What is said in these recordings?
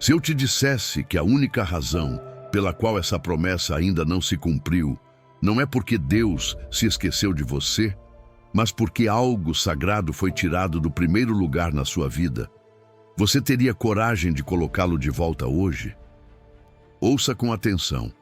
Se eu te dissesse que a única razão pela qual essa promessa ainda não se cumpriu não é porque Deus se esqueceu de você, mas porque algo sagrado foi tirado do primeiro lugar na sua vida, você teria coragem de colocá-lo de volta hoje? Ouça com atenção.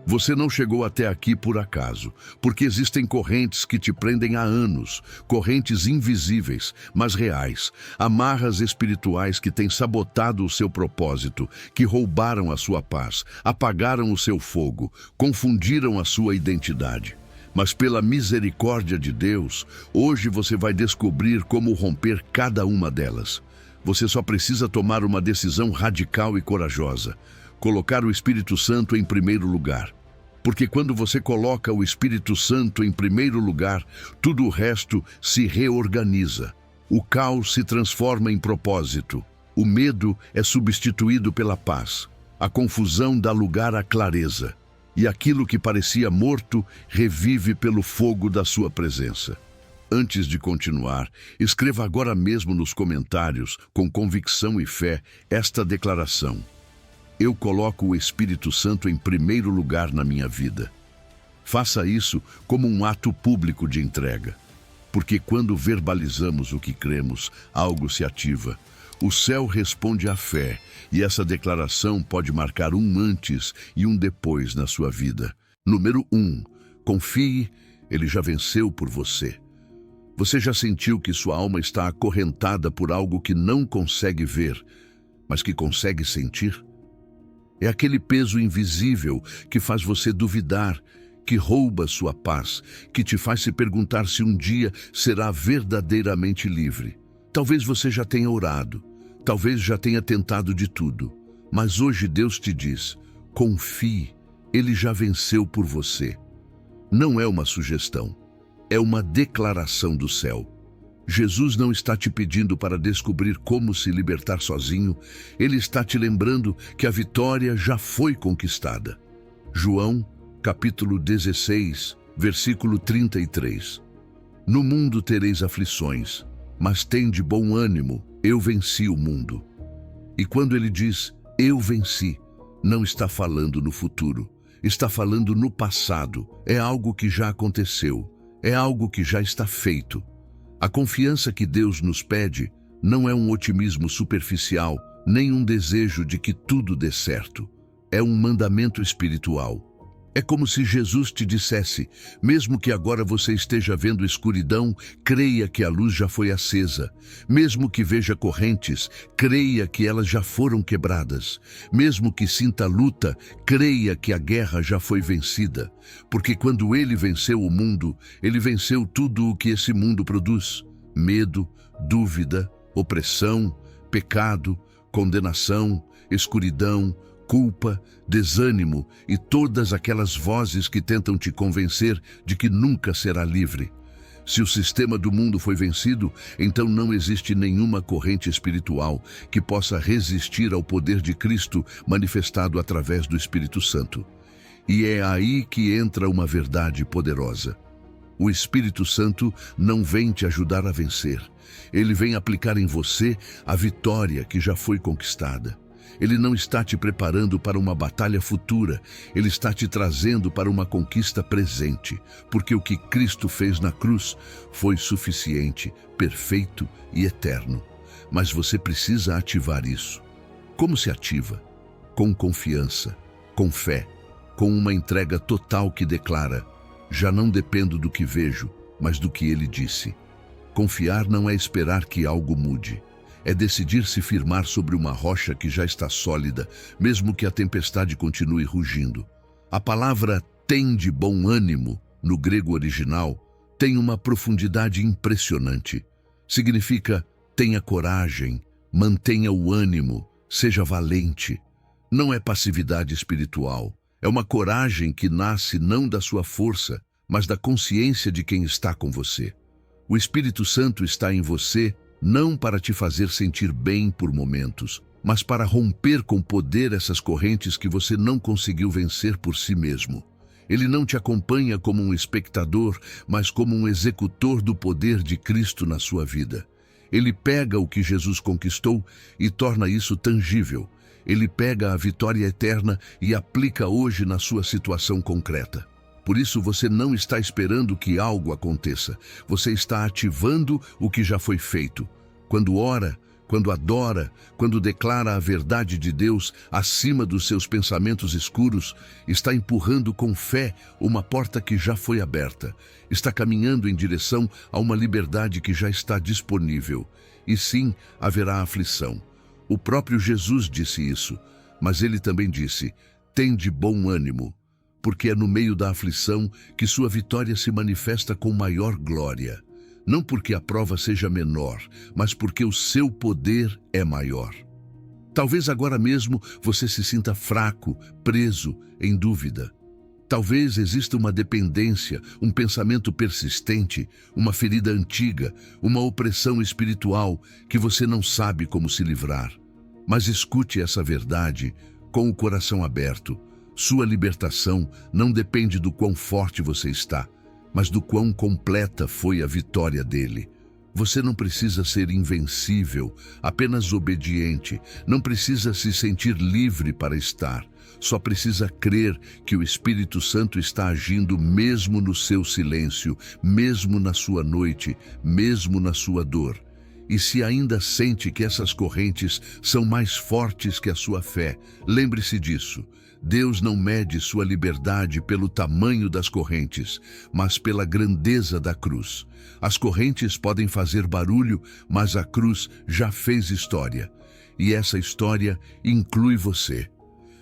Você não chegou até aqui por acaso, porque existem correntes que te prendem há anos, correntes invisíveis, mas reais, amarras espirituais que têm sabotado o seu propósito, que roubaram a sua paz, apagaram o seu fogo, confundiram a sua identidade. Mas pela misericórdia de Deus, hoje você vai descobrir como romper cada uma delas. Você só precisa tomar uma decisão radical e corajosa. Colocar o Espírito Santo em primeiro lugar. Porque quando você coloca o Espírito Santo em primeiro lugar, tudo o resto se reorganiza. O caos se transforma em propósito. O medo é substituído pela paz. A confusão dá lugar à clareza. E aquilo que parecia morto revive pelo fogo da sua presença. Antes de continuar, escreva agora mesmo nos comentários, com convicção e fé, esta declaração. Eu coloco o Espírito Santo em primeiro lugar na minha vida. Faça isso como um ato público de entrega. Porque quando verbalizamos o que cremos, algo se ativa. O céu responde à fé, e essa declaração pode marcar um antes e um depois na sua vida. Número 1. Confie, ele já venceu por você. Você já sentiu que sua alma está acorrentada por algo que não consegue ver, mas que consegue sentir? É aquele peso invisível que faz você duvidar, que rouba sua paz, que te faz se perguntar se um dia será verdadeiramente livre. Talvez você já tenha orado, talvez já tenha tentado de tudo, mas hoje Deus te diz, confie, Ele já venceu por você. Não é uma sugestão, é uma declaração do céu. Jesus não está te pedindo para descobrir como se libertar sozinho, Ele está te lembrando que a vitória já foi conquistada. João, capítulo 16, versículo 33. No mundo tereis aflições, mas tende bom ânimo, eu venci o mundo. E quando ele diz, eu venci, não está falando no futuro, está falando no passado, é algo que já aconteceu, é algo que já está feito. A confiança que Deus nos pede não é um otimismo superficial, nem um desejo de que tudo dê certo. É um mandamento espiritual. É como se Jesus te dissesse, mesmo que agora você esteja vendo escuridão, creia que a luz já foi acesa. Mesmo que veja correntes, creia que elas já foram quebradas. Mesmo que sinta luta, creia que a guerra já foi vencida. Porque quando Ele venceu o mundo, Ele venceu tudo o que esse mundo produz. Medo, dúvida, opressão, pecado, condenação, escuridão, culpa, desânimo e todas aquelas vozes que tentam te convencer de que nunca será livre. Se o sistema do mundo foi vencido, então não existe nenhuma corrente espiritual que possa resistir ao poder de Cristo manifestado através do Espírito Santo. E é aí que entra uma verdade poderosa. O Espírito Santo não vem te ajudar a vencer. Ele vem aplicar em você a vitória que já foi conquistada. Ele não está te preparando para uma batalha futura, Ele está te trazendo para uma conquista presente, porque o que Cristo fez na cruz foi suficiente, perfeito e eterno. Mas você precisa ativar isso. Como se ativa? Com confiança, com fé, com uma entrega total que declara, já não dependo do que vejo, mas do que Ele disse. Confiar não é esperar que algo mude. É decidir se firmar sobre uma rocha que já está sólida, mesmo que a tempestade continue rugindo. A palavra tende bom ânimo, no grego original, tem uma profundidade impressionante. Significa tenha coragem, mantenha o ânimo, seja valente. Não é passividade espiritual, é uma coragem que nasce não da sua força, mas da consciência de quem está com você. O Espírito Santo está em você, não para te fazer sentir bem por momentos, mas para romper com poder essas correntes que você não conseguiu vencer por si mesmo. Ele não te acompanha como um espectador, mas como um executor do poder de Cristo na sua vida. Ele pega o que Jesus conquistou e torna isso tangível. Ele pega a vitória eterna e aplica hoje na sua situação concreta. Por isso você não está esperando que algo aconteça. Você está ativando o que já foi feito. Quando ora, quando adora, quando declara a verdade de Deus acima dos seus pensamentos escuros, está empurrando com fé uma porta que já foi aberta. Está caminhando em direção a uma liberdade que já está disponível. E sim, haverá aflição. O próprio Jesus disse isso, mas ele também disse: "Tende bom ânimo", porque é no meio da aflição que sua vitória se manifesta com maior glória. Não porque a prova seja menor, mas porque o seu poder é maior. Talvez agora mesmo você se sinta fraco, preso, em dúvida. Talvez exista uma dependência, um pensamento persistente, uma ferida antiga, uma opressão espiritual que você não sabe como se livrar. Mas escute essa verdade com o coração aberto. Sua libertação não depende do quão forte você está, mas do quão completa foi a vitória dele. Você não precisa ser invencível, apenas obediente. Não precisa se sentir livre para estar. Só precisa crer que o Espírito Santo está agindo mesmo no seu silêncio, mesmo na sua noite, mesmo na sua dor. E se ainda sente que essas correntes são mais fortes que a sua fé, lembre-se disso. Deus não mede sua liberdade pelo tamanho das correntes, mas pela grandeza da cruz. As correntes podem fazer barulho, mas a cruz já fez história. E essa história inclui você.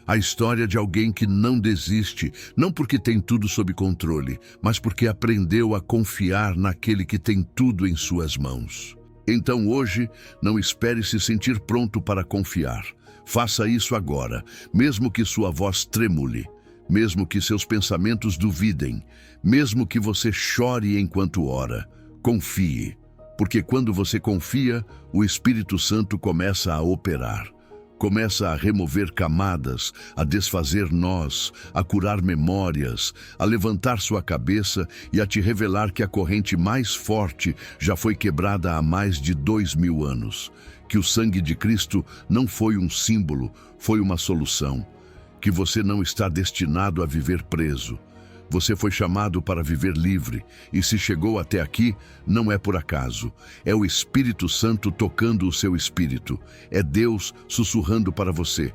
A história de alguém que não desiste, não porque tem tudo sob controle, mas porque aprendeu a confiar naquele que tem tudo em suas mãos. Então hoje, não espere se sentir pronto para confiar. Faça isso agora, mesmo que sua voz tremule, mesmo que seus pensamentos duvidem, mesmo que você chore enquanto ora. Confie, porque quando você confia, o Espírito Santo começa a operar. Começa a remover camadas, a desfazer nós, a curar memórias, a levantar sua cabeça e a te revelar que a corrente mais forte já foi quebrada há mais de 2000 anos. Que o sangue de Cristo não foi um símbolo, foi uma solução. Que você não está destinado a viver preso. Você foi chamado para viver livre, e se chegou até aqui, não é por acaso. É o Espírito Santo tocando o seu espírito. É Deus sussurrando para você: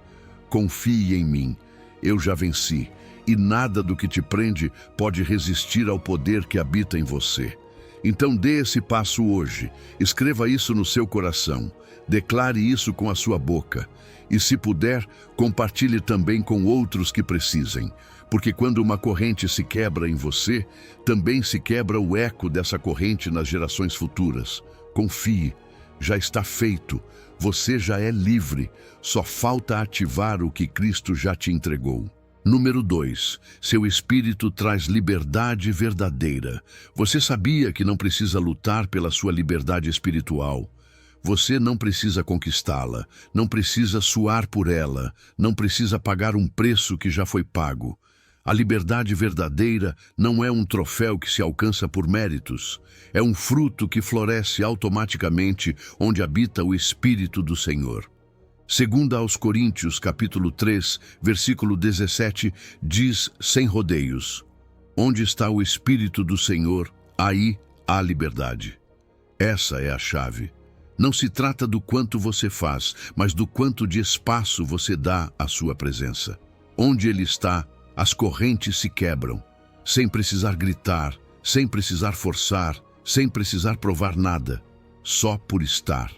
confie em mim, eu já venci, e nada do que te prende pode resistir ao poder que habita em você. Então dê esse passo hoje, escreva isso no seu coração, declare isso com a sua boca, e se puder, compartilhe também com outros que precisem. Porque quando uma corrente se quebra em você, também se quebra o eco dessa corrente nas gerações futuras. Confie, já está feito, você já é livre, só falta ativar o que Cristo já te entregou. Número 2. Seu espírito traz liberdade verdadeira. Você sabia que não precisa lutar pela sua liberdade espiritual. Você não precisa conquistá-la, não precisa suar por ela, não precisa pagar um preço que já foi pago. A liberdade verdadeira não é um troféu que se alcança por méritos. É um fruto que floresce automaticamente onde habita o Espírito do Senhor. Segundo aos Coríntios, capítulo 3, versículo 17, diz sem rodeios: onde está o Espírito do Senhor, aí há liberdade. Essa é a chave. Não se trata do quanto você faz, mas do quanto de espaço você dá à sua presença. Onde Ele está, as correntes se quebram, sem precisar gritar, sem precisar forçar, sem precisar provar nada, só por estar.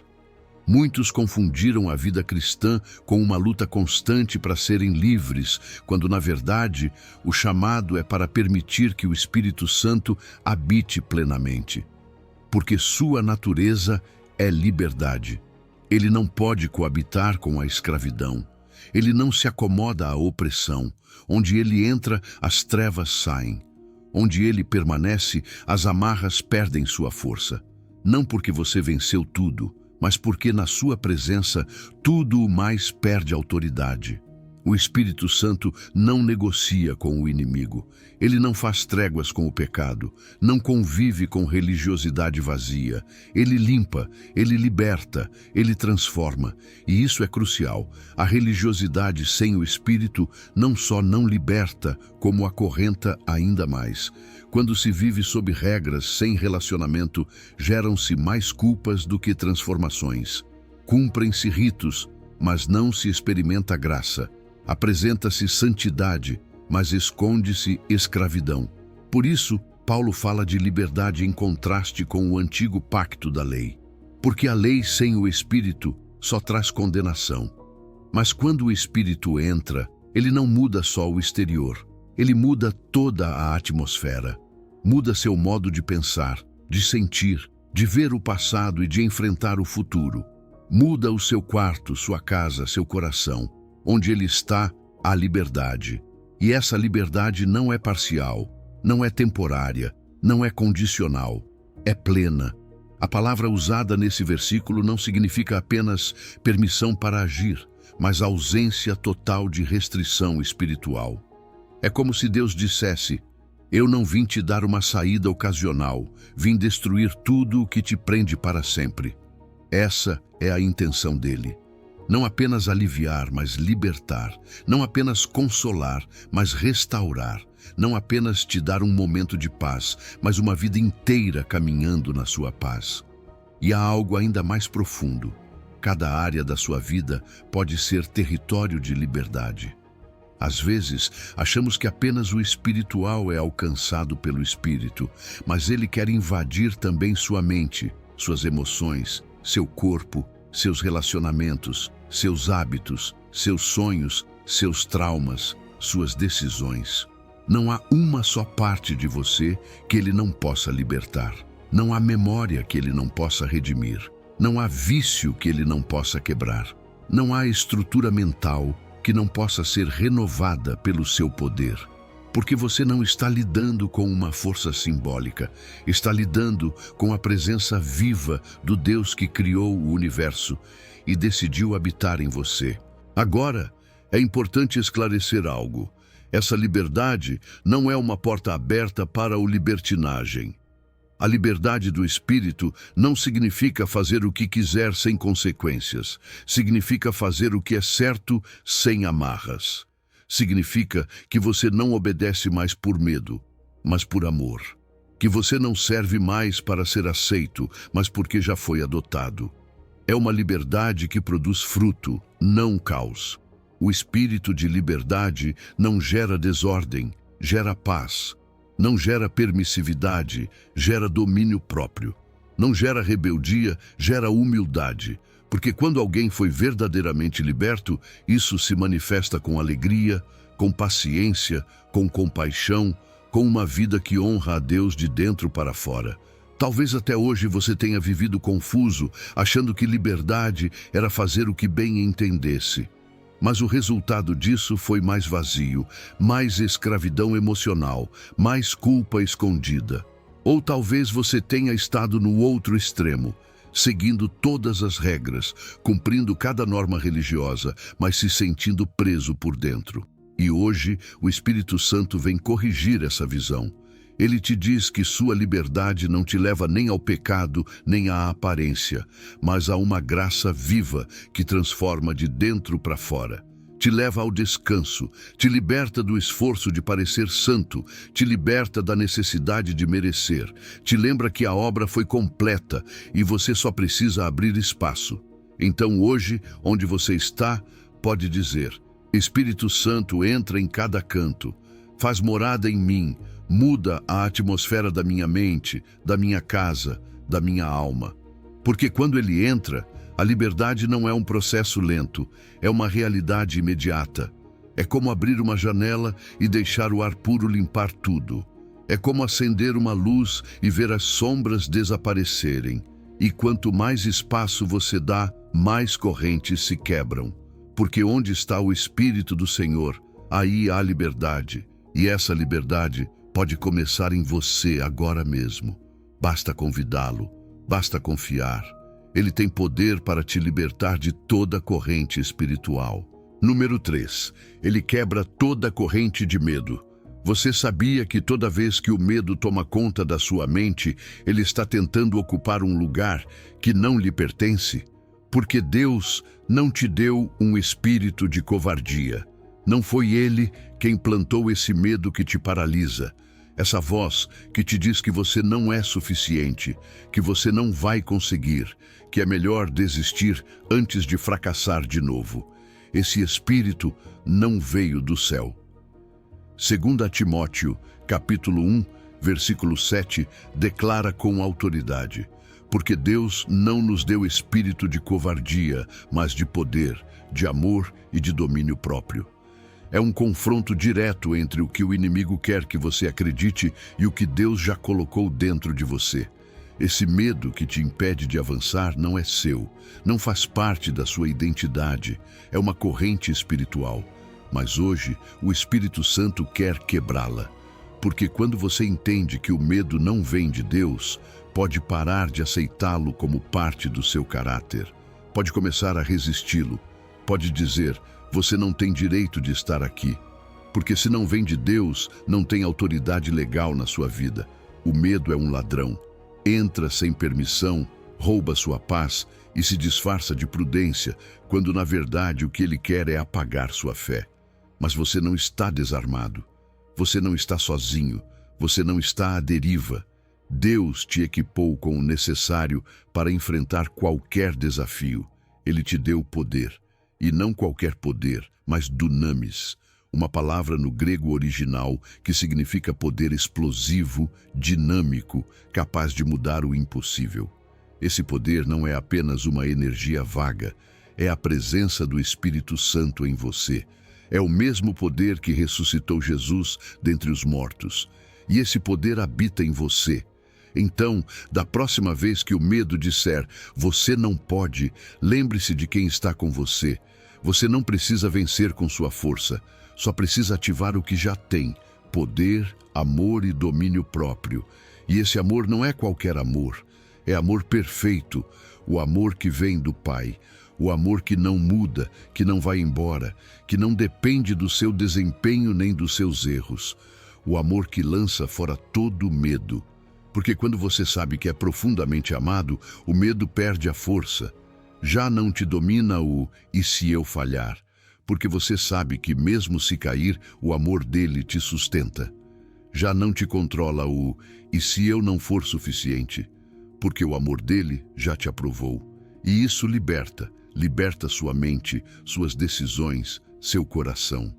Muitos confundiram a vida cristã com uma luta constante para serem livres, quando, na verdade, o chamado é para permitir que o Espírito Santo habite plenamente. Porque sua natureza é liberdade. Ele não pode coabitar com a escravidão. Ele não se acomoda à opressão. Onde ele entra, as trevas saem. Onde ele permanece, as amarras perdem sua força. Não porque você venceu tudo, mas porque na sua presença tudo o mais perde autoridade. O Espírito Santo não negocia com o inimigo. Ele não faz tréguas com o pecado, não convive com religiosidade vazia. Ele limpa, ele liberta, ele transforma. E isso é crucial. A religiosidade sem o Espírito não só não liberta, como acorrenta ainda mais. Quando se vive sob regras sem relacionamento, geram-se mais culpas do que transformações. Cumprem-se ritos, mas não se experimenta graça. Apresenta-se santidade, mas esconde-se escravidão. Por isso, Paulo fala de liberdade em contraste com o antigo pacto da lei. Porque a lei sem o Espírito só traz condenação. Mas quando o Espírito entra, ele não muda só o exterior. Ele muda toda a atmosfera. Muda seu modo de pensar, de sentir, de ver o passado e de enfrentar o futuro. Muda o seu quarto, sua casa, seu coração. Onde ele está, há liberdade. E essa liberdade não é parcial, não é temporária, não é condicional, é plena. A palavra usada nesse versículo não significa apenas permissão para agir, mas ausência total de restrição espiritual. É como se Deus dissesse: eu não vim te dar uma saída ocasional, vim destruir tudo o que te prende para sempre. Essa é a intenção dele. Não apenas aliviar, mas libertar. Não apenas consolar, mas restaurar. Não apenas te dar um momento de paz, mas uma vida inteira caminhando na sua paz. E há algo ainda mais profundo. Cada área da sua vida pode ser território de liberdade. Às vezes, achamos que apenas o espiritual é alcançado pelo Espírito, mas ele quer invadir também sua mente, suas emoções, seu corpo, seus relacionamentos, seus hábitos, seus sonhos, seus traumas, suas decisões. Não há uma só parte de você que ele não possa libertar. Não há memória que ele não possa redimir. Não há vício que ele não possa quebrar. Não há estrutura mental que não possa ser renovada pelo seu poder. Porque você não está lidando com uma força simbólica, está lidando com a presença viva do Deus que criou o universo e decidiu habitar em você. Agora, é importante esclarecer algo. Essa liberdade não é uma porta aberta para o libertinagem. A liberdade do Espírito não significa fazer o que quiser sem consequências. Significa fazer o que é certo sem amarras. Significa que você não obedece mais por medo, mas por amor. Que você não serve mais para ser aceito, mas porque já foi adotado. É uma liberdade que produz fruto, não caos. O espírito de liberdade não gera desordem, gera paz. Não gera permissividade, gera domínio próprio. Não gera rebeldia, gera humildade. Porque quando alguém foi verdadeiramente liberto, isso se manifesta com alegria, com paciência, com compaixão, com uma vida que honra a Deus de dentro para fora. Talvez até hoje você tenha vivido confuso, achando que liberdade era fazer o que bem entendesse. Mas o resultado disso foi mais vazio, mais escravidão emocional, mais culpa escondida. Ou talvez você tenha estado no outro extremo, seguindo todas as regras, cumprindo cada norma religiosa, mas se sentindo preso por dentro. E hoje, o Espírito Santo vem corrigir essa visão. Ele te diz que sua liberdade não te leva nem ao pecado, nem à aparência, mas a uma graça viva que transforma de dentro para fora. Te leva ao descanso, te liberta do esforço de parecer santo, te liberta da necessidade de merecer, te lembra que a obra foi completa e você só precisa abrir espaço. Então hoje, onde você está, pode dizer: Espírito Santo, entra em cada canto, faz morada em mim, muda a atmosfera da minha mente, da minha casa, da minha alma. Porque quando ele entra, a liberdade não é um processo lento, é uma realidade imediata. É como abrir uma janela e deixar o ar puro limpar tudo. É como acender uma luz e ver as sombras desaparecerem. E quanto mais espaço você dá, mais correntes se quebram. Porque onde está o Espírito do Senhor, aí há liberdade. E essa liberdade pode começar em você agora mesmo. Basta convidá-lo, basta confiar. Ele tem poder para te libertar de toda corrente espiritual. Número 3. Ele quebra toda corrente de medo. Você sabia que toda vez que o medo toma conta da sua mente, ele está tentando ocupar um lugar que não lhe pertence? Porque Deus não te deu um espírito de covardia. Não foi Ele quem plantou esse medo que te paralisa. Essa voz que te diz que você não é suficiente, que você não vai conseguir, que é melhor desistir antes de fracassar de novo. Esse espírito não veio do céu. 2 Timóteo, capítulo 1, versículo 7, declara com autoridade: porque Deus não nos deu espírito de covardia, mas de poder, de amor e de domínio próprio. É um confronto direto entre o que o inimigo quer que você acredite e o que Deus já colocou dentro de você. Esse medo que te impede de avançar não é seu, não faz parte da sua identidade, é uma corrente espiritual. Mas hoje, o Espírito Santo quer quebrá-la. Porque quando você entende que o medo não vem de Deus, pode parar de aceitá-lo como parte do seu caráter. Pode começar a resisti-lo. Pode dizer: você não tem direito de estar aqui. Porque se não vem de Deus, não tem autoridade legal na sua vida. O medo é um ladrão. Entra sem permissão, rouba sua paz e se disfarça de prudência, quando na verdade o que ele quer é apagar sua fé. Mas você não está desarmado. Você não está sozinho. Você não está à deriva. Deus te equipou com o necessário para enfrentar qualquer desafio. Ele te deu poder. E não qualquer poder, mas dunamis, uma palavra no grego original que significa poder explosivo, dinâmico, capaz de mudar o impossível. Esse poder não é apenas uma energia vaga, é a presença do Espírito Santo em você. É o mesmo poder que ressuscitou Jesus dentre os mortos. E esse poder habita em você. Então, da próxima vez que o medo disser, você não pode, lembre-se de quem está com você. Você não precisa vencer com sua força, só precisa ativar o que já tem: poder, amor e domínio próprio. E esse amor não é qualquer amor, é amor perfeito, o amor que vem do Pai. O amor que não muda, que não vai embora, que não depende do seu desempenho nem dos seus erros. O amor que lança fora todo medo. Porque quando você sabe que é profundamente amado, o medo perde a força. Já não te domina o "e se eu falhar?", porque você sabe que mesmo se cair, o amor dele te sustenta. Já não te controla o "e se eu não for suficiente?", porque o amor dele já te aprovou. E isso liberta sua mente, suas decisões, seu coração.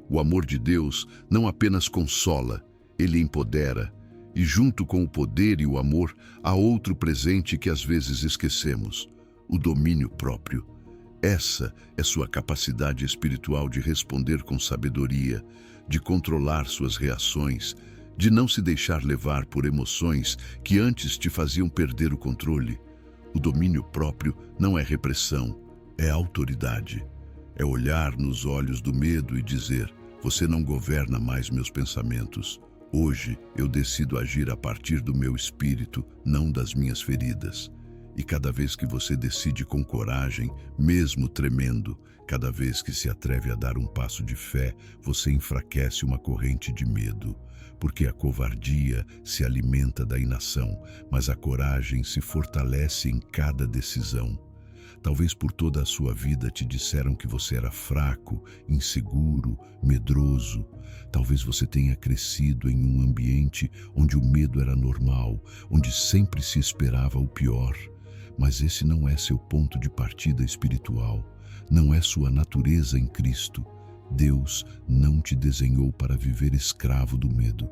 O amor de Deus não apenas consola, ele empodera. E junto com o poder e o amor, há outro presente que às vezes esquecemos: o domínio próprio. Essa é sua capacidade espiritual de responder com sabedoria, de controlar suas reações, de não se deixar levar por emoções que antes te faziam perder o controle. O domínio próprio não é repressão, é autoridade. É olhar nos olhos do medo e dizer: você não governa mais meus pensamentos. Hoje eu decido agir a partir do meu espírito, não das minhas feridas. E cada vez que você decide com coragem, mesmo tremendo, cada vez que se atreve a dar um passo de fé, você enfraquece uma corrente de medo. Porque a covardia se alimenta da inação, mas a coragem se fortalece em cada decisão. Talvez por toda a sua vida te disseram que você era fraco, inseguro, medroso. Talvez você tenha crescido em um ambiente onde o medo era normal, onde sempre se esperava o pior. Mas esse não é seu ponto de partida espiritual, não é sua natureza em Cristo. Deus não te desenhou para viver escravo do medo.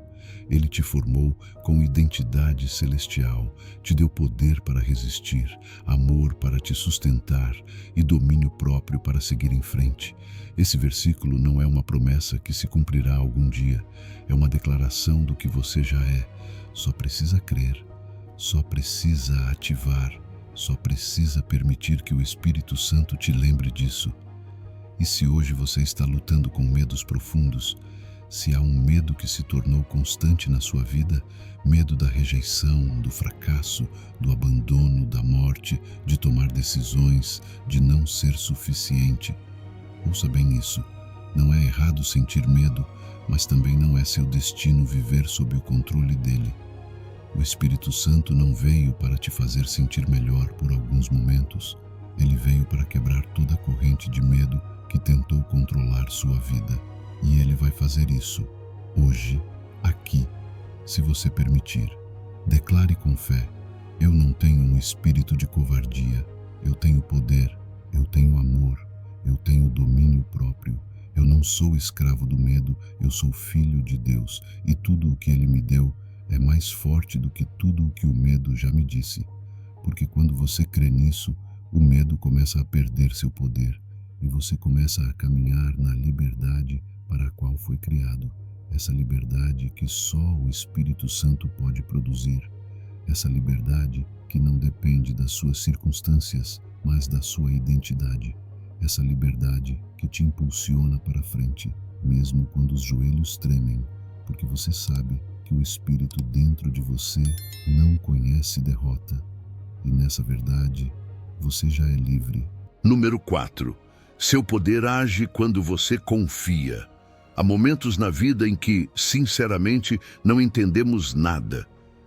Ele te formou com identidade celestial, te deu poder para resistir, amor para te sustentar e domínio próprio para seguir em frente. Esse versículo não é uma promessa que se cumprirá algum dia, é uma declaração do que você já é. Só precisa crer, só precisa ativar, só precisa permitir que o Espírito Santo te lembre disso. E se hoje você está lutando com medos profundos, se há um medo que se tornou constante na sua vida, medo da rejeição, do fracasso, do abandono, da morte, de tomar decisões, de não ser suficiente, Ouça bem isso. Não é errado sentir medo, mas também não é seu destino viver sob o controle dele. O Espírito Santo não veio para te fazer sentir melhor por alguns momentos. Ele veio para quebrar toda a corrente de medo que tentou controlar sua vida. E ele vai fazer isso, hoje, aqui, se você permitir. Declare com fé: eu não tenho um espírito de covardia. Eu tenho poder, eu tenho amor, eu tenho domínio próprio. Eu não sou escravo do medo, eu sou filho de Deus, e tudo o que Ele me deu é mais forte do que tudo o que o medo já me disse. Porque quando você crê nisso, o medo começa a perder seu poder, e você começa a caminhar na liberdade para a qual foi criado. Essa liberdade que só o Espírito Santo pode produzir. Essa liberdade que não depende das suas circunstâncias, mas da sua identidade. Essa liberdade que te impulsiona para frente, mesmo quando os joelhos tremem, porque você sabe que o Espírito dentro de você não conhece derrota. E nessa verdade, você já é livre. Número 4. Seu poder age quando você confia. Há momentos na vida em que, sinceramente, não entendemos nada.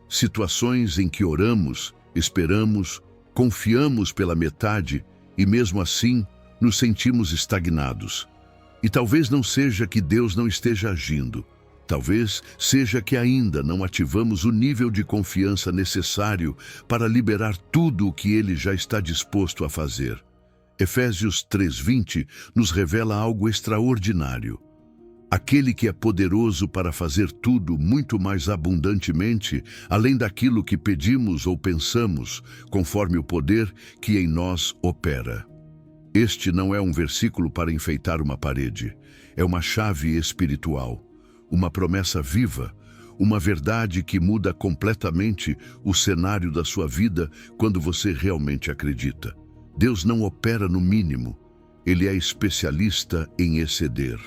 Situações em que oramos, esperamos, confiamos pela metade e, mesmo assim, nos sentimos estagnados. E talvez não seja que Deus não esteja agindo. Talvez seja que ainda não ativamos o nível de confiança necessário para liberar tudo o que Ele já está disposto a fazer. Efésios 3:20 nos revela algo extraordinário. Aquele que é poderoso para fazer tudo muito mais abundantemente, além daquilo que pedimos ou pensamos, conforme o poder que em nós opera. Este não é um versículo para enfeitar uma parede. É uma chave espiritual, uma promessa viva, uma verdade que muda completamente o cenário da sua vida quando você realmente acredita. Deus não opera no mínimo. Ele é especialista em exceder.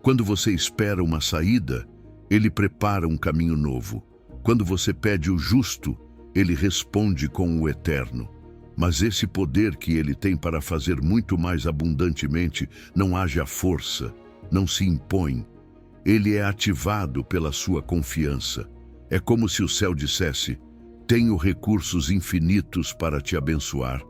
Quando você espera uma saída, Ele prepara um caminho novo. Quando você pede o justo, Ele responde com o eterno. Mas esse poder que Ele tem para fazer muito mais abundantemente não age à força, não se impõe. Ele é ativado pela sua confiança. É como se o céu dissesse: tenho recursos infinitos para te abençoar,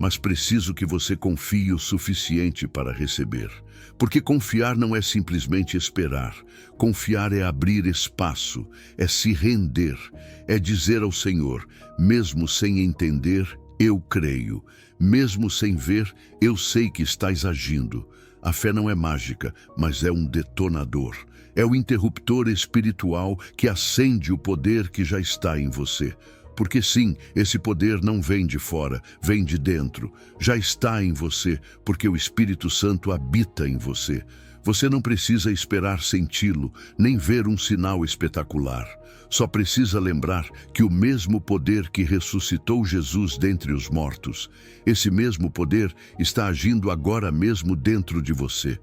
mas preciso que você confie o suficiente para receber. Porque confiar não é simplesmente esperar. Confiar é abrir espaço, é se render, é dizer ao Senhor, mesmo sem entender, eu creio. Mesmo sem ver, eu sei que estás agindo. A fé não é mágica, mas é um detonador. É o interruptor espiritual que acende o poder que já está em você. Porque sim, esse poder não vem de fora, vem de dentro. Já está em você, porque o Espírito Santo habita em você. Você não precisa esperar senti-lo, nem ver um sinal espetacular. Só precisa lembrar que o mesmo poder que ressuscitou Jesus dentre os mortos, esse mesmo poder está agindo agora mesmo dentro de você.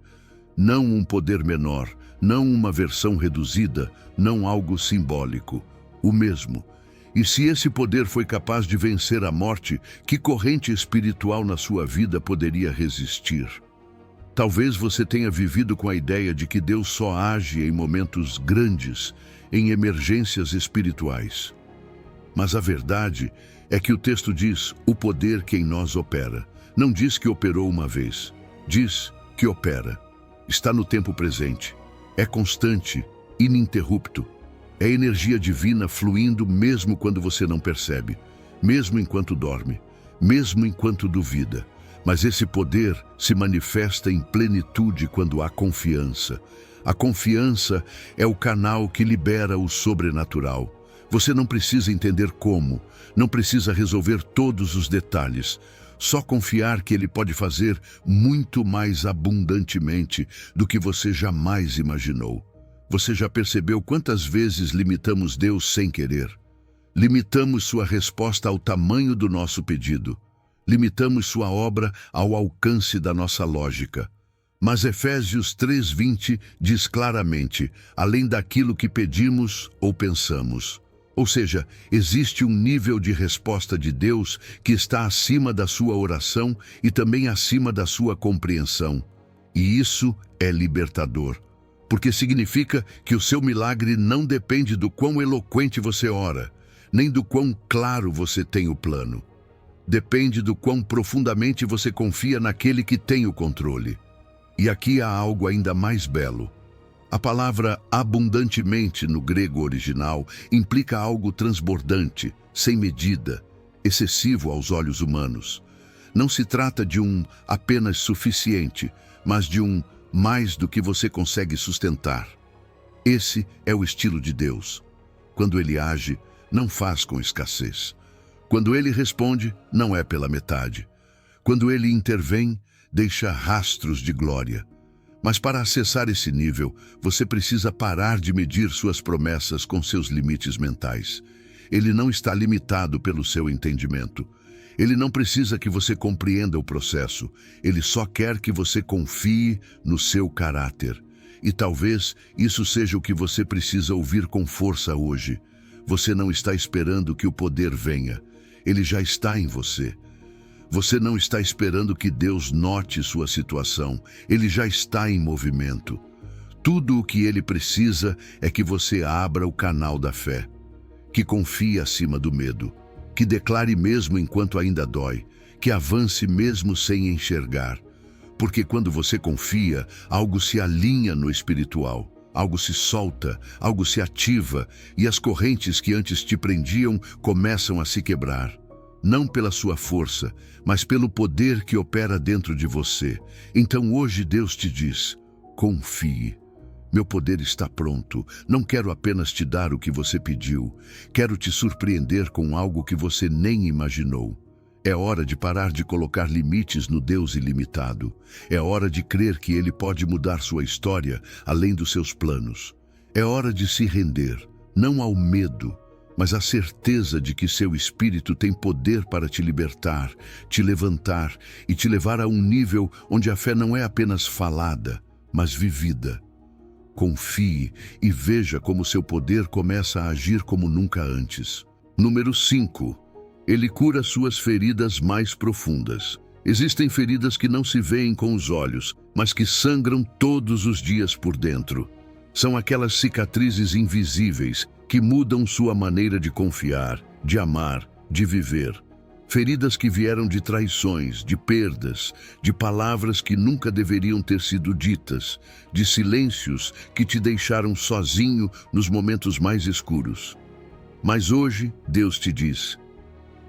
Não um poder menor, não uma versão reduzida, não algo simbólico. O mesmo. E se esse poder foi capaz de vencer a morte, que corrente espiritual na sua vida poderia resistir? Talvez você tenha vivido com a ideia de que Deus só age em momentos grandes, em emergências espirituais. Mas a verdade é que o texto diz o poder que em nós opera. Não diz que operou uma vez, diz que opera. Está no tempo presente, é constante, ininterrupto. É energia divina fluindo mesmo quando você não percebe, mesmo enquanto dorme, mesmo enquanto duvida. Mas esse poder se manifesta em plenitude quando há confiança. A confiança é o canal que libera o sobrenatural. Você não precisa entender como, não precisa resolver todos os detalhes. Só confiar que Ele pode fazer muito mais abundantemente do que você jamais imaginou. Você já percebeu quantas vezes limitamos Deus sem querer? Limitamos sua resposta ao tamanho do nosso pedido. Limitamos sua obra ao alcance da nossa lógica. Mas Efésios 3:20 diz claramente, além daquilo que pedimos ou pensamos. Ou seja, existe um nível de resposta de Deus que está acima da sua oração e também acima da sua compreensão. E isso é libertador, porque significa que o seu milagre não depende do quão eloquente você ora, nem do quão claro você tem o plano. Depende do quão profundamente você confia naquele que tem o controle. E aqui há algo ainda mais belo. A palavra abundantemente no grego original implica algo transbordante, sem medida, excessivo aos olhos humanos. Não se trata de um apenas suficiente, mas de um mais do que você consegue sustentar. Esse é o estilo de Deus. Quando Ele age, não faz com escassez. Quando Ele responde, não é pela metade. Quando Ele intervém, deixa rastros de glória. Mas para acessar esse nível, você precisa parar de medir suas promessas com seus limites mentais. Ele não está limitado pelo seu entendimento. Ele não precisa que você compreenda o processo. Ele só quer que você confie no seu caráter. E talvez isso seja o que você precisa ouvir com força hoje. Você não está esperando que o poder venha. Ele já está em você. Você não está esperando que Deus note sua situação. Ele já está em movimento. Tudo o que Ele precisa é que você abra o canal da fé, que confie acima do medo, que declare mesmo enquanto ainda dói, que avance mesmo sem enxergar. Porque quando você confia, algo se alinha no espiritual, algo se solta, algo se ativa, e as correntes que antes te prendiam começam a se quebrar. Não pela sua força, mas pelo poder que opera dentro de você. Então hoje Deus te diz: confie. Meu poder está pronto. Não quero apenas te dar o que você pediu. Quero te surpreender com algo que você nem imaginou. É hora de parar de colocar limites no Deus ilimitado. É hora de crer que Ele pode mudar sua história além dos seus planos. É hora de se render, não ao medo, mas a certeza de que seu espírito tem poder para te libertar, te levantar e te levar a um nível onde a fé não é apenas falada, mas vivida. Confie e veja como seu poder começa a agir como nunca antes. Número 5. Ele cura suas feridas mais profundas. Existem feridas que não se veem com os olhos, mas que sangram todos os dias por dentro. São aquelas cicatrizes invisíveis que mudam sua maneira de confiar, de amar, de viver. Feridas que vieram de traições, de perdas, de palavras que nunca deveriam ter sido ditas, de silêncios que te deixaram sozinho nos momentos mais escuros. Mas hoje, Deus te diz: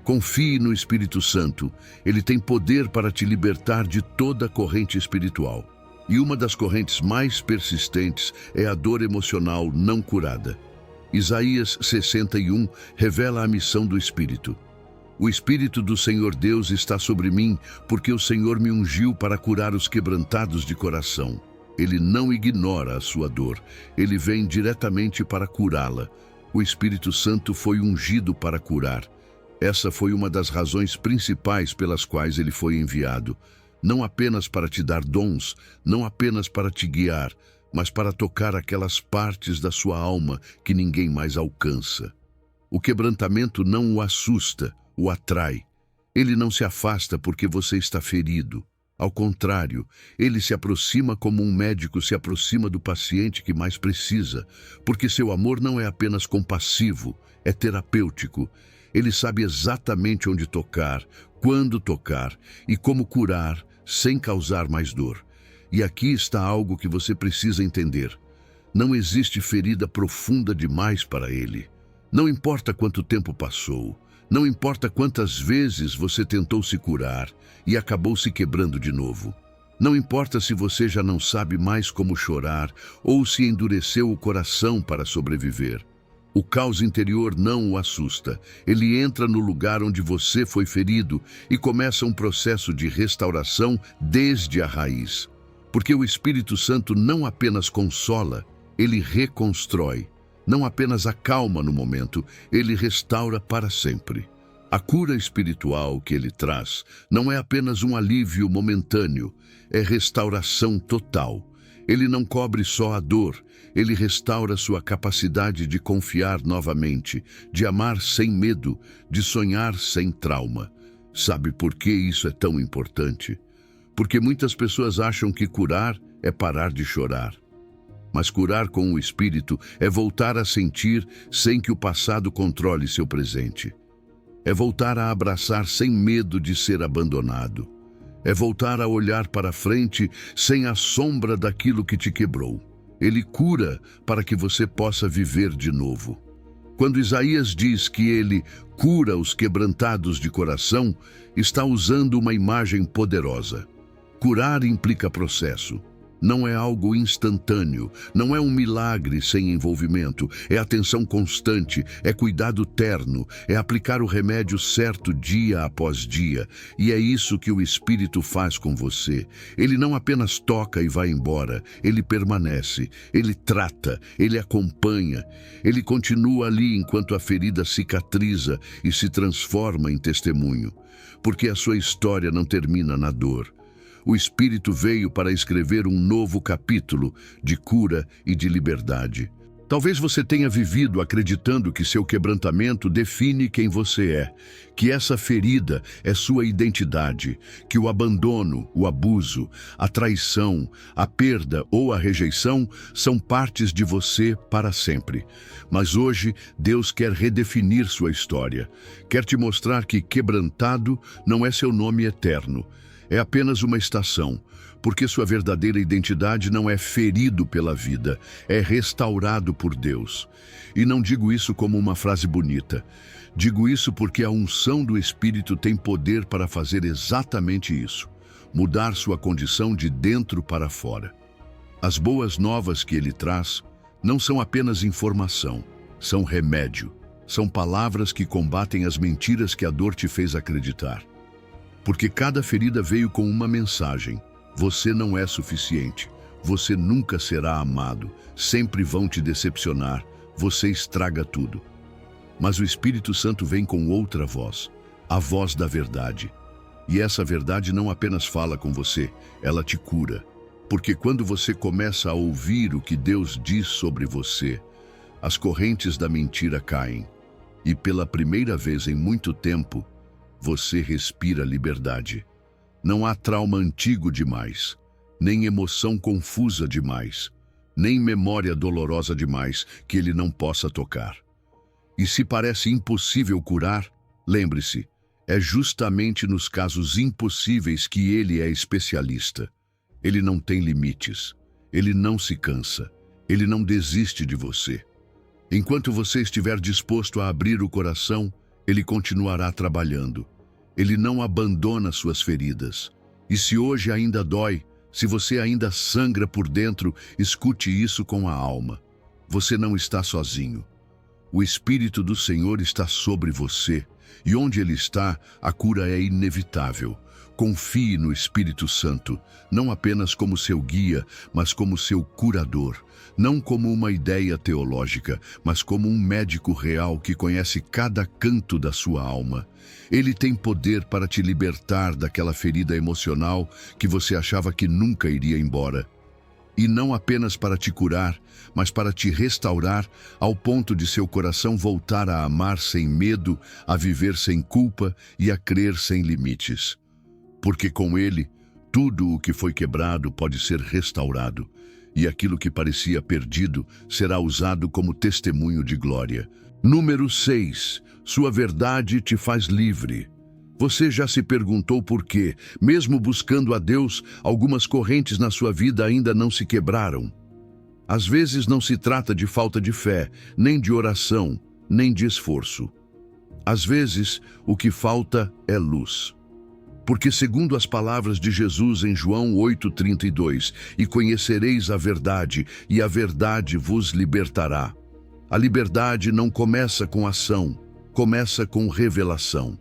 confie no Espírito Santo. Ele tem poder para te libertar de toda a corrente espiritual. E uma das correntes mais persistentes é a dor emocional não curada. Isaías 61 revela a missão do Espírito. O Espírito do Senhor Deus está sobre mim, porque o Senhor me ungiu para curar os quebrantados de coração. Ele não ignora a sua dor. Ele vem diretamente para curá-la. O Espírito Santo foi ungido para curar. Essa foi uma das razões principais pelas quais ele foi enviado. Não apenas para te dar dons, não apenas para te guiar, mas para tocar aquelas partes da sua alma que ninguém mais alcança. O quebrantamento não o assusta, o atrai. Ele não se afasta porque você está ferido. Ao contrário, ele se aproxima como um médico se aproxima do paciente que mais precisa, porque seu amor não é apenas compassivo, é terapêutico. Ele sabe exatamente onde tocar, quando tocar e como curar sem causar mais dor. E aqui está algo que você precisa entender. Não existe ferida profunda demais para ele. Não importa quanto tempo passou, não importa quantas vezes você tentou se curar e acabou se quebrando de novo. Não importa se você já não sabe mais como chorar ou se endureceu o coração para sobreviver. O caos interior não o assusta. Ele entra no lugar onde você foi ferido e começa um processo de restauração desde a raiz. Porque o Espírito Santo não apenas consola, ele reconstrói. Não apenas acalma no momento, ele restaura para sempre. A cura espiritual que ele traz não é apenas um alívio momentâneo, é restauração total. Ele não cobre só a dor, ele restaura sua capacidade de confiar novamente, de amar sem medo, de sonhar sem trauma. Sabe por que isso é tão importante? Porque muitas pessoas acham que curar é parar de chorar. Mas curar com o Espírito é voltar a sentir sem que o passado controle seu presente. É voltar a abraçar sem medo de ser abandonado. É voltar a olhar para frente sem a sombra daquilo que te quebrou. Ele cura para que você possa viver de novo. Quando Isaías diz que ele cura os quebrantados de coração, está usando uma imagem poderosa. Curar implica processo. Não é algo instantâneo, não é um milagre sem envolvimento, é atenção constante, é cuidado terno, é aplicar o remédio certo dia após dia. E é isso que o Espírito faz com você. Ele não apenas toca e vai embora, ele permanece, ele trata, ele acompanha, ele continua ali enquanto a ferida cicatriza e se transforma em testemunho. Porque a sua história não termina na dor. O Espírito veio para escrever um novo capítulo de cura e de liberdade. Talvez você tenha vivido acreditando que seu quebrantamento define quem você é, que essa ferida é sua identidade, que o abandono, o abuso, a traição, a perda ou a rejeição são partes de você para sempre. Mas hoje, Deus quer redefinir sua história. Quer te mostrar que quebrantado não é seu nome eterno. É apenas uma estação, porque sua verdadeira identidade não é ferido pela vida, é restaurado por Deus. E não digo isso como uma frase bonita. Digo isso porque a unção do Espírito tem poder para fazer exatamente isso, mudar sua condição de dentro para fora. As boas novas que ele traz não são apenas informação, são remédio. São palavras que combatem as mentiras que a dor te fez acreditar. Porque cada ferida veio com uma mensagem. Você não é suficiente. Você nunca será amado. Sempre vão te decepcionar. Você estraga tudo. Mas o Espírito Santo vem com outra voz, a voz da verdade. E essa verdade não apenas fala com você, ela te cura. Porque quando você começa a ouvir o que Deus diz sobre você, as correntes da mentira caem. E pela primeira vez em muito tempo, você respira liberdade. Não há trauma antigo demais, nem emoção confusa demais, nem memória dolorosa demais que ele não possa tocar. E se parece impossível curar, lembre-se, é justamente nos casos impossíveis que ele é especialista. Ele não tem limites, ele não se cansa, ele não desiste de você. Enquanto você estiver disposto a abrir o coração, ele continuará trabalhando. Ele não abandona suas feridas. E se hoje ainda dói, se você ainda sangra por dentro, escute isso com a alma. Você não está sozinho. O Espírito do Senhor está sobre você, e onde ele está, a cura é inevitável. Confie no Espírito Santo, não apenas como seu guia, mas como seu curador. Não como uma ideia teológica, mas como um médico real que conhece cada canto da sua alma. Ele tem poder para te libertar daquela ferida emocional que você achava que nunca iria embora. E não apenas para te curar, mas para te restaurar ao ponto de seu coração voltar a amar sem medo, a viver sem culpa e a crer sem limites. Porque com ele, tudo o que foi quebrado pode ser restaurado, e aquilo que parecia perdido será usado como testemunho de glória. Número 6. Sua verdade te faz livre. Você já se perguntou por que, mesmo buscando a Deus, algumas correntes na sua vida ainda não se quebraram? Às vezes não se trata de falta de fé, nem de oração, nem de esforço. Às vezes, o que falta é luz. Porque segundo as palavras de Jesus em João 8,32, e conhecereis a verdade, e a verdade vos libertará. A liberdade não começa com ação, começa com revelação.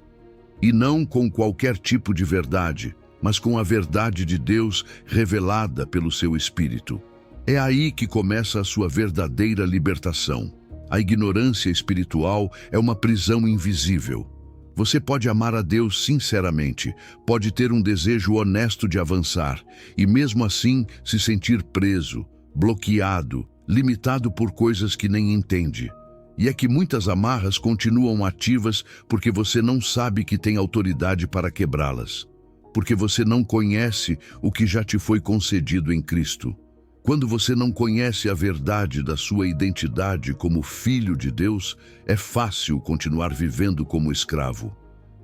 E não com qualquer tipo de verdade, mas com a verdade de Deus revelada pelo seu Espírito. É aí que começa a sua verdadeira libertação. A ignorância espiritual é uma prisão invisível. Você pode amar a Deus sinceramente, pode ter um desejo honesto de avançar, e mesmo assim se sentir preso, bloqueado, limitado por coisas que nem entende. E é que muitas amarras continuam ativas porque você não sabe que tem autoridade para quebrá-las. porque você não conhece o que já te foi concedido em Cristo. Quando você não conhece a verdade da sua identidade como filho de Deus, é fácil continuar vivendo como escravo.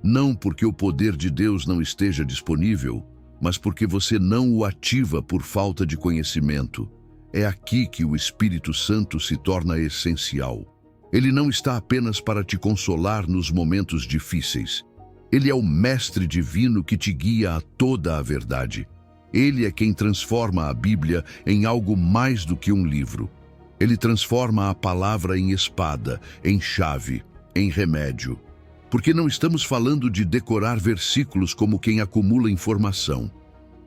Não porque o poder de Deus não esteja disponível, mas porque você não o ativa por falta de conhecimento. É aqui que o Espírito Santo se torna essencial. Ele não está apenas para te consolar nos momentos difíceis. Ele é o mestre divino que te guia a toda a verdade. Ele é quem transforma a Bíblia em algo mais do que um livro. Ele transforma a palavra em espada, em chave, em remédio. Porque não estamos falando de decorar versículos como quem acumula informação.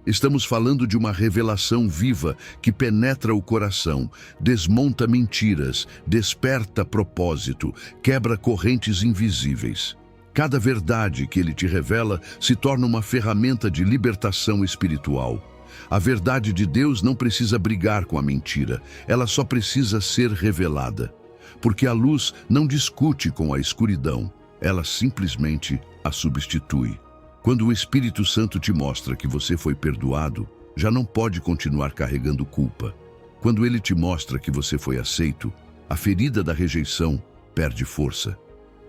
Estamos falando de uma revelação viva que penetra o coração, desmonta mentiras, desperta propósito, quebra correntes invisíveis. Cada verdade que ele te revela se torna uma ferramenta de libertação espiritual. A verdade de Deus não precisa brigar com a mentira, ela só precisa ser revelada. Porque a luz não discute com a escuridão, ela simplesmente a substitui. Quando o Espírito Santo te mostra que você foi perdoado, já não pode continuar carregando culpa. Quando ele te mostra que você foi aceito, a ferida da rejeição perde força.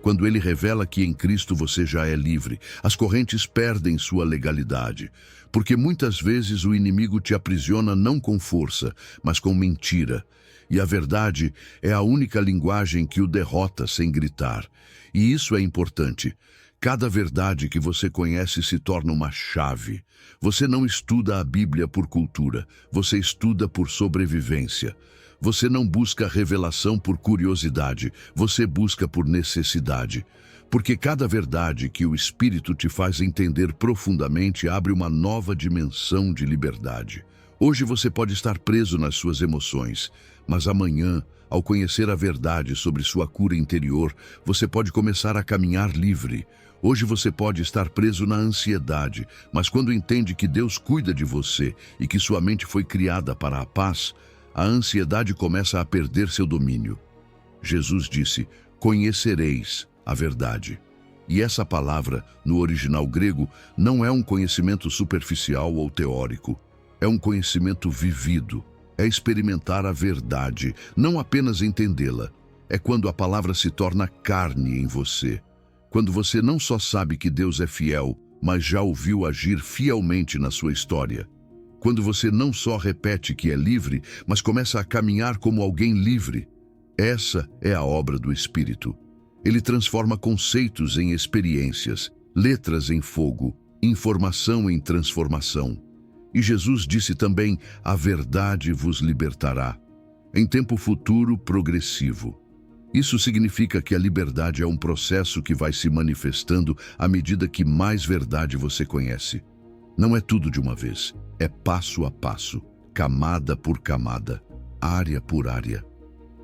Quando ele revela que em Cristo você já é livre, as correntes perdem sua legalidade, porque muitas vezes o inimigo te aprisiona não com força, mas com mentira. E a verdade é a única linguagem que o derrota sem gritar. E isso é importante. Cada verdade que você conhece se torna uma chave. Você não estuda a Bíblia por cultura, você estuda por sobrevivência. Você não busca revelação por curiosidade, você busca por necessidade. Porque cada verdade que o Espírito te faz entender profundamente abre uma nova dimensão de liberdade. Hoje você pode estar preso nas suas emoções, mas amanhã, ao conhecer a verdade sobre sua cura interior, você pode começar a caminhar livre. Hoje você pode estar preso na ansiedade, mas quando entende que Deus cuida de você e que sua mente foi criada para a paz, a ansiedade começa a perder seu domínio. Jesus disse: "Conhecereis a verdade." E essa palavra, no original grego, não é um conhecimento superficial ou teórico. É um conhecimento vivido. É experimentar a verdade, não apenas entendê-la. É quando a palavra se torna carne em você. Quando você não só sabe que Deus é fiel, mas já o viu agir fielmente na sua história. Quando você não só repete que é livre, mas começa a caminhar como alguém livre. Essa é a obra do Espírito. Ele transforma conceitos em experiências, letras em fogo, informação em transformação. E Jesus disse também: "A verdade vos libertará." Em tempo futuro progressivo. Isso significa que a liberdade é um processo que vai se manifestando à medida que mais verdade você conhece. Não é tudo de uma vez, é passo a passo, camada por camada, área por área.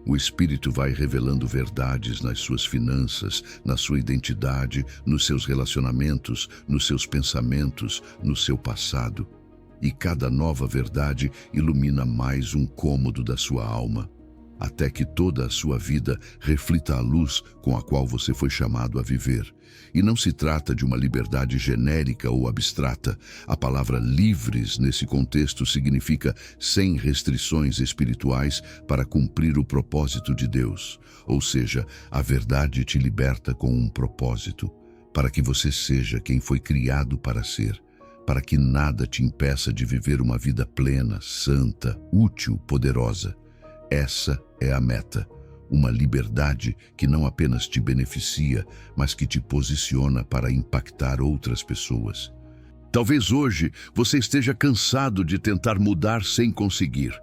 O Espírito vai revelando verdades nas suas finanças, na sua identidade, nos seus relacionamentos, nos seus pensamentos, no seu passado. E cada nova verdade ilumina mais um cômodo da sua alma, até que toda a sua vida reflita a luz com a qual você foi chamado a viver. E não se trata de uma liberdade genérica ou abstrata. A palavra livres, nesse contexto, significa sem restrições espirituais para cumprir o propósito de Deus. Ou seja, a verdade te liberta com um propósito, para que você seja quem foi criado para ser, para que nada te impeça de viver uma vida plena, santa, útil, poderosa. Essa é a meta. Uma liberdade que não apenas te beneficia, mas que te posiciona para impactar outras pessoas. Talvez hoje você esteja cansado de tentar mudar sem conseguir.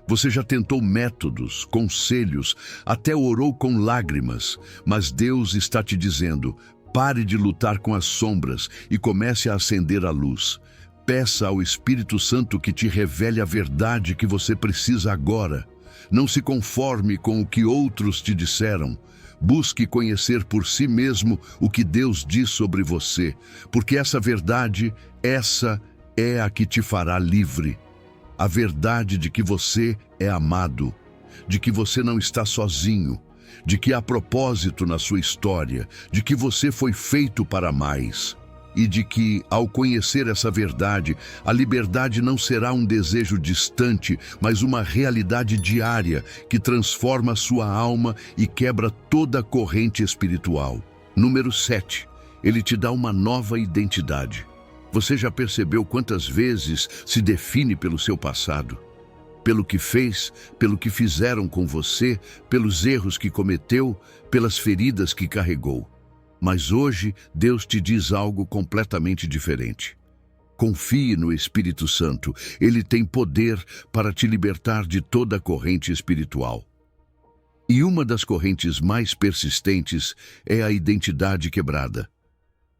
Você já tentou métodos, conselhos, até orou com lágrimas, mas Deus está te dizendo: pare de lutar com as sombras e comece a acender a luz. Peça ao Espírito Santo que te revele a verdade que você precisa agora. Não se conforme com o que outros te disseram. Busque conhecer por si mesmo o que Deus diz sobre você, porque essa verdade, essa é a que te fará livre. A verdade de que você é amado, de que você não está sozinho, de que há propósito na sua história, de que você foi feito para mais. e de que, ao conhecer essa verdade, a liberdade não será um desejo distante, mas uma realidade diária que transforma sua alma e quebra toda a corrente espiritual. Número 7. Ele te dá uma nova identidade. Você já percebeu quantas vezes se define pelo seu passado? Pelo que fez, pelo que fizeram com você, pelos erros que cometeu, pelas feridas que carregou. Mas hoje, Deus te diz algo completamente diferente. Confie no Espírito Santo. Ele tem poder para te libertar de toda a corrente espiritual. E uma das correntes mais persistentes é a identidade quebrada.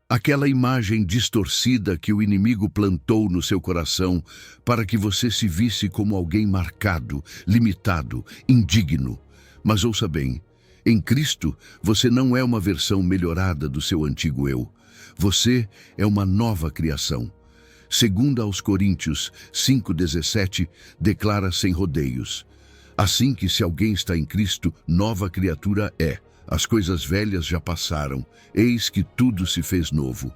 Aquela imagem distorcida que o inimigo plantou no seu coração para que você se visse como alguém marcado, limitado, indigno. Mas ouça bem, em Cristo você não é uma versão melhorada do seu antigo eu. Você é uma nova criação. Segundo aos Coríntios 5,17, declara sem rodeios: assim que se alguém está em Cristo, nova criatura é. As coisas velhas já passaram, eis que tudo se fez novo.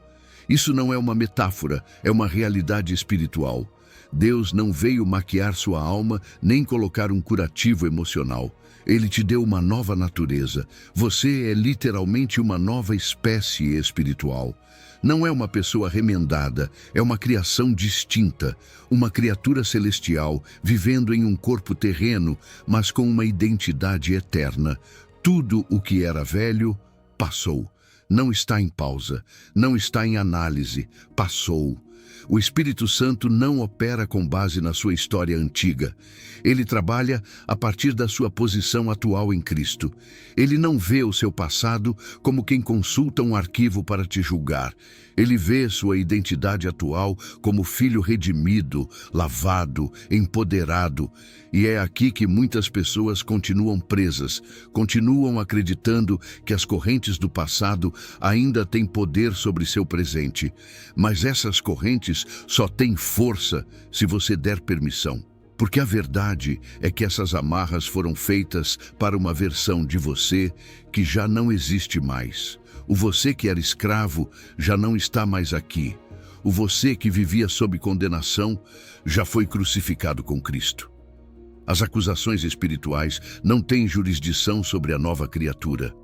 Isso não é uma metáfora, é uma realidade espiritual. Deus não veio maquiar sua alma, nem colocar um curativo emocional. Ele te deu uma nova natureza. Você é literalmente uma nova espécie espiritual. Não é uma pessoa remendada, é uma criação distinta, uma criatura celestial, vivendo em um corpo terreno, mas com uma identidade eterna. Tudo o que era velho, passou. Não está em pausa, não está em análise, passou. O Espírito Santo não opera com base na sua história antiga. Ele trabalha a partir da sua posição atual em Cristo. Ele não vê o seu passado como quem consulta um arquivo para te julgar. Ele vê sua identidade atual como filho redimido, lavado, empoderado. E é aqui que muitas pessoas continuam presas, continuam acreditando que as correntes do passado ainda têm poder sobre seu presente. Mas essas correntes só têm força se você der permissão. Porque a verdade é que essas amarras foram feitas para uma versão de você que já não existe mais. O você que era escravo já não está mais aqui. O você que vivia sob condenação já foi crucificado com Cristo. As acusações espirituais não têm jurisdição sobre a nova criatura,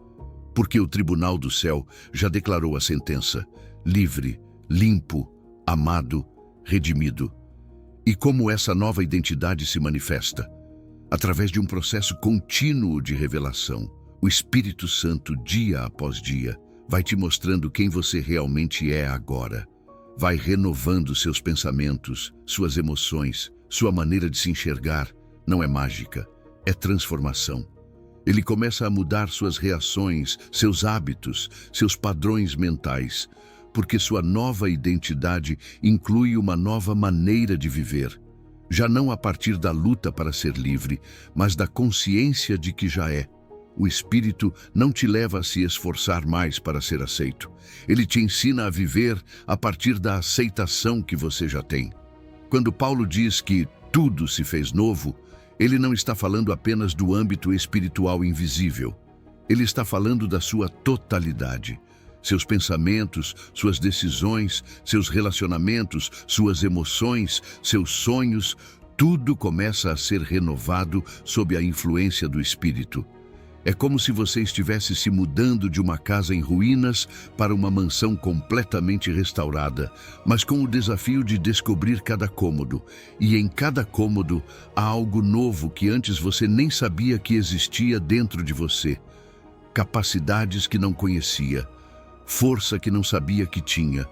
porque o tribunal do céu já declarou a sentença: livre, limpo, amado, redimido. E como essa nova identidade se manifesta? Através de um processo contínuo de revelação. O Espírito Santo, dia após dia, vai te mostrando quem você realmente é agora. Vai renovando seus pensamentos, suas emoções, sua maneira de se enxergar. Não é mágica, é transformação. Ele começa a mudar suas reações, seus hábitos, seus padrões mentais, porque sua nova identidade inclui uma nova maneira de viver. Já não a partir da luta para ser livre, mas da consciência de que já é. O Espírito não te leva a se esforçar mais para ser aceito. Ele te ensina a viver a partir da aceitação que você já tem. Quando Paulo diz que tudo se fez novo, ele não está falando apenas do âmbito espiritual invisível. Ele está falando da sua totalidade. Seus pensamentos, suas decisões, seus relacionamentos, suas emoções, seus sonhos, tudo começa a ser renovado sob a influência do Espírito. É como se você estivesse se mudando de uma casa em ruínas para uma mansão completamente restaurada, mas com o desafio de descobrir cada cômodo. E em cada cômodo há algo novo que antes você nem sabia que existia dentro de você. Capacidades que não conhecia, força que não sabia que tinha,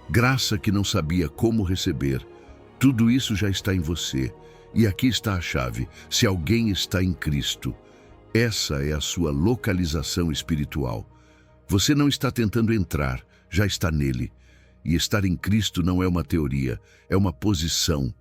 graça que não sabia como receber. Tudo isso já está em você. E aqui está a chave: se alguém está em Cristo, essa é a sua localização espiritual. Você não está tentando entrar, já está nele. E estar em Cristo não é uma teoria, é uma posição.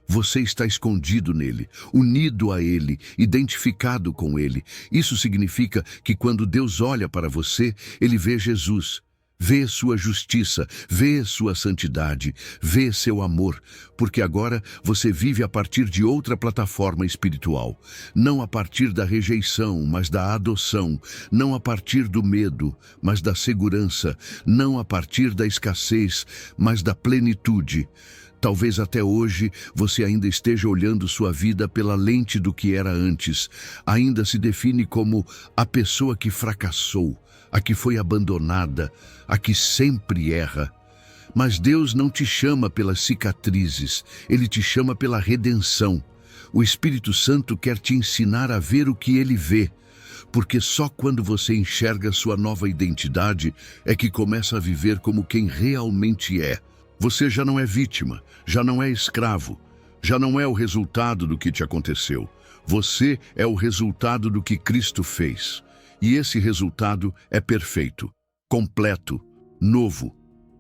Você está escondido nele, unido a ele, identificado com ele. Isso significa que quando Deus olha para você, ele vê Jesus. Vê sua justiça, vê sua santidade, vê seu amor, porque agora você vive a partir de outra plataforma espiritual. Não a partir da rejeição, mas da adoção. Não a partir do medo, mas da segurança. Não a partir da escassez, mas da plenitude. Talvez até hoje você ainda esteja olhando sua vida pela lente do que era antes. Ainda se define como a pessoa que fracassou, a que foi abandonada, a que sempre erra. Mas Deus não te chama pelas cicatrizes, Ele te chama pela redenção. O Espírito Santo quer te ensinar a ver o que Ele vê, porque só quando você enxerga sua nova identidade é que começa a viver como quem realmente é. Você já não é vítima, já não é escravo, já não é o resultado do que te aconteceu. Você é o resultado do que Cristo fez. E esse resultado é perfeito, completo, novo.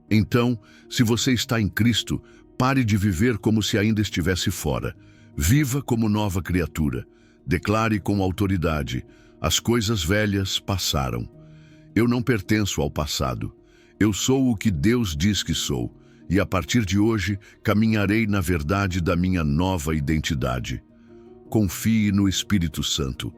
Então, se você está em Cristo, pare de viver como se ainda estivesse fora. Viva como nova criatura. Declare com autoridade: as coisas velhas passaram. Eu não pertenço ao passado. Eu sou o que Deus diz que sou. E a partir de hoje, caminharei na verdade da minha nova identidade. Confie no Espírito Santo.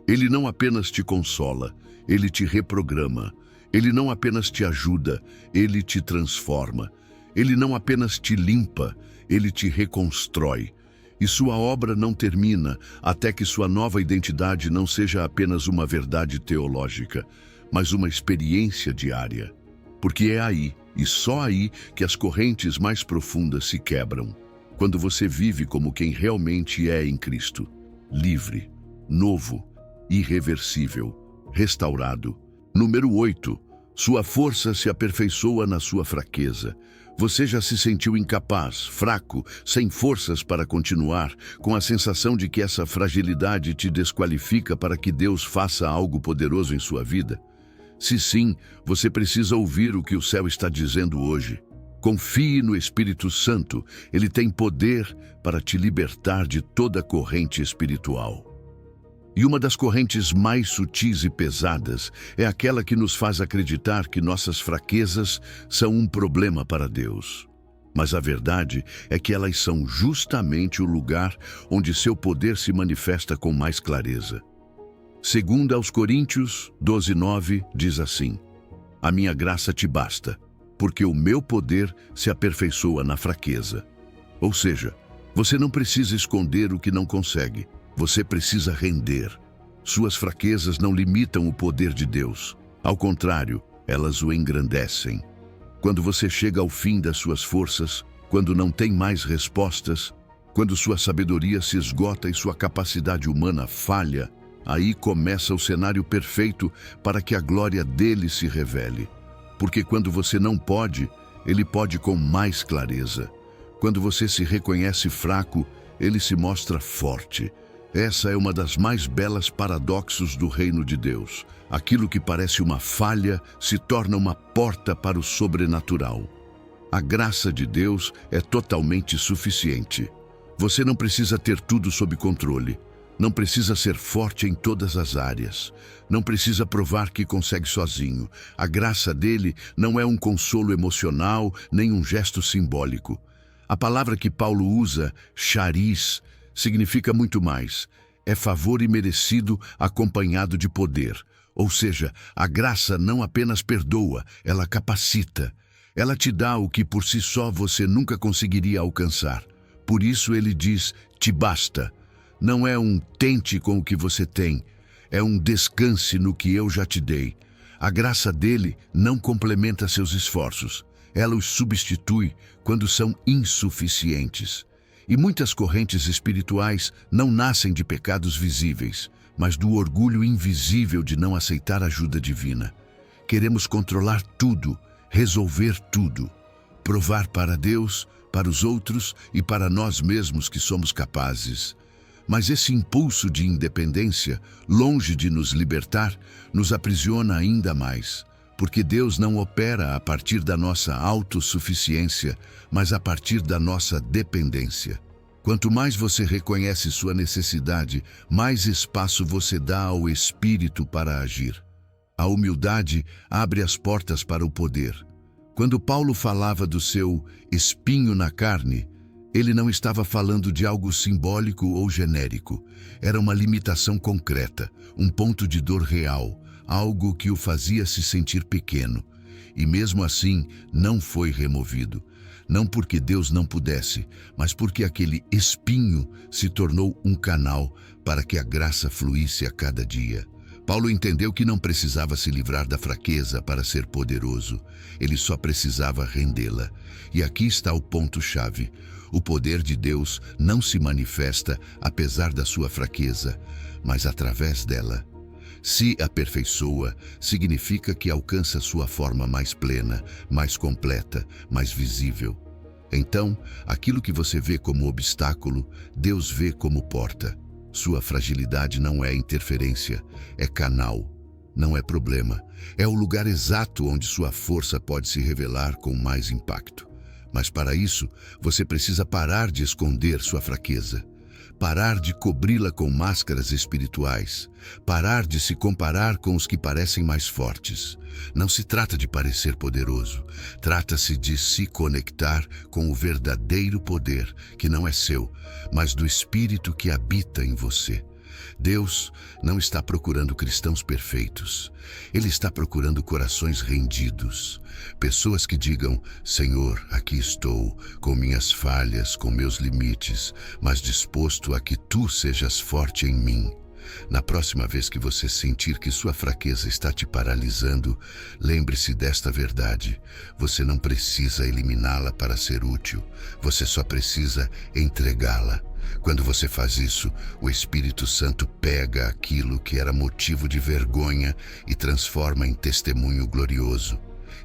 Ele não apenas te consola, ele te reprograma. Ele não apenas te ajuda, ele te transforma. Ele não apenas te limpa, ele te reconstrói. E sua obra não termina até que sua nova identidade não seja apenas uma verdade teológica, mas uma experiência diária. Porque é aí, e só aí, que as correntes mais profundas se quebram. Quando você vive como quem realmente é em Cristo. Livre, novo, irreversível, restaurado. Número 8. Sua força se aperfeiçoa na sua fraqueza. Você já se sentiu incapaz, fraco, sem forças para continuar, com a sensação de que essa fragilidade te desqualifica para que Deus faça algo poderoso em sua vida? Se sim, você precisa ouvir o que o céu está dizendo hoje. Confie no Espírito Santo, ele tem poder para te libertar de toda corrente espiritual. E uma das correntes mais sutis e pesadas é aquela que nos faz acreditar que nossas fraquezas são um problema para Deus. Mas a verdade é que elas são justamente o lugar onde seu poder se manifesta com mais clareza. Segundo aos Coríntios 12:9 diz assim: a minha graça te basta, porque o meu poder se aperfeiçoa na fraqueza. Ou seja, você não precisa esconder o que não consegue. Você precisa render. Suas fraquezas não limitam o poder de Deus. Ao contrário, elas o engrandecem. Quando você chega ao fim das suas forças, quando não tem mais respostas, quando sua sabedoria se esgota e sua capacidade humana falha, aí começa o cenário perfeito para que a glória dele se revele. Porque quando você não pode, ele pode com mais clareza. Quando você se reconhece fraco, ele se mostra forte. Essa é uma das mais belas paradoxos do reino de Deus. Aquilo que parece uma falha se torna uma porta para o sobrenatural. A graça de Deus é totalmente suficiente. Você não precisa ter tudo sob controle. Não precisa ser forte em todas as áreas. Não precisa provar que consegue sozinho. A graça dele não é um consolo emocional, nem um gesto simbólico. A palavra que Paulo usa, charis, significa muito mais. É favor imerecido acompanhado de poder. Ou seja, a graça não apenas perdoa, ela capacita. Ela te dá o que por si só você nunca conseguiria alcançar. Por isso ele diz, te basta. Não é um tente com o que você tem, é um descanse no que eu já te dei. A graça dele não complementa seus esforços. Ela os substitui quando são insuficientes. E muitas correntes espirituais não nascem de pecados visíveis, mas do orgulho invisível de não aceitar ajuda divina. Queremos controlar tudo, resolver tudo, provar para Deus, para os outros e para nós mesmos que somos capazes. Mas esse impulso de independência, longe de nos libertar, nos aprisiona ainda mais. Porque Deus não opera a partir da nossa autossuficiência, mas a partir da nossa dependência. Quanto mais você reconhece sua necessidade, mais espaço você dá ao Espírito para agir. A humildade abre as portas para o poder. Quando Paulo falava do seu espinho na carne, ele não estava falando de algo simbólico ou genérico. Era uma limitação concreta, um ponto de dor real, algo que o fazia se sentir pequeno. E mesmo assim, não foi removido. Não porque Deus não pudesse, mas porque aquele espinho se tornou um canal para que a graça fluísse a cada dia. Paulo entendeu que não precisava se livrar da fraqueza para ser poderoso. Ele só precisava rendê-la. E aqui está o ponto-chave. O poder de Deus não se manifesta apesar da sua fraqueza, mas através dela. Se aperfeiçoa, significa que alcança sua forma mais plena, mais completa, mais visível. Então, aquilo que você vê como obstáculo, Deus vê como porta. Sua fragilidade não é interferência, é canal. Não é problema. É o lugar exato onde sua força pode se revelar com mais impacto. Mas para isso, você precisa parar de esconder sua fraqueza. Parar de cobri-la com máscaras espirituais. Parar de se comparar com os que parecem mais fortes. Não se trata de parecer poderoso. Trata-se de se conectar com o verdadeiro poder, que não é seu, mas do Espírito que habita em você. Deus não está procurando cristãos perfeitos. Ele está procurando corações rendidos. Pessoas que digam: Senhor, aqui estou, com minhas falhas, com meus limites, mas disposto a que Tu sejas forte em mim. Na próxima vez que você sentir que sua fraqueza está te paralisando, lembre-se desta verdade. Você não precisa eliminá-la para ser útil. Você só precisa entregá-la. Quando você faz isso, o Espírito Santo pega aquilo que era motivo de vergonha e transforma em testemunho glorioso.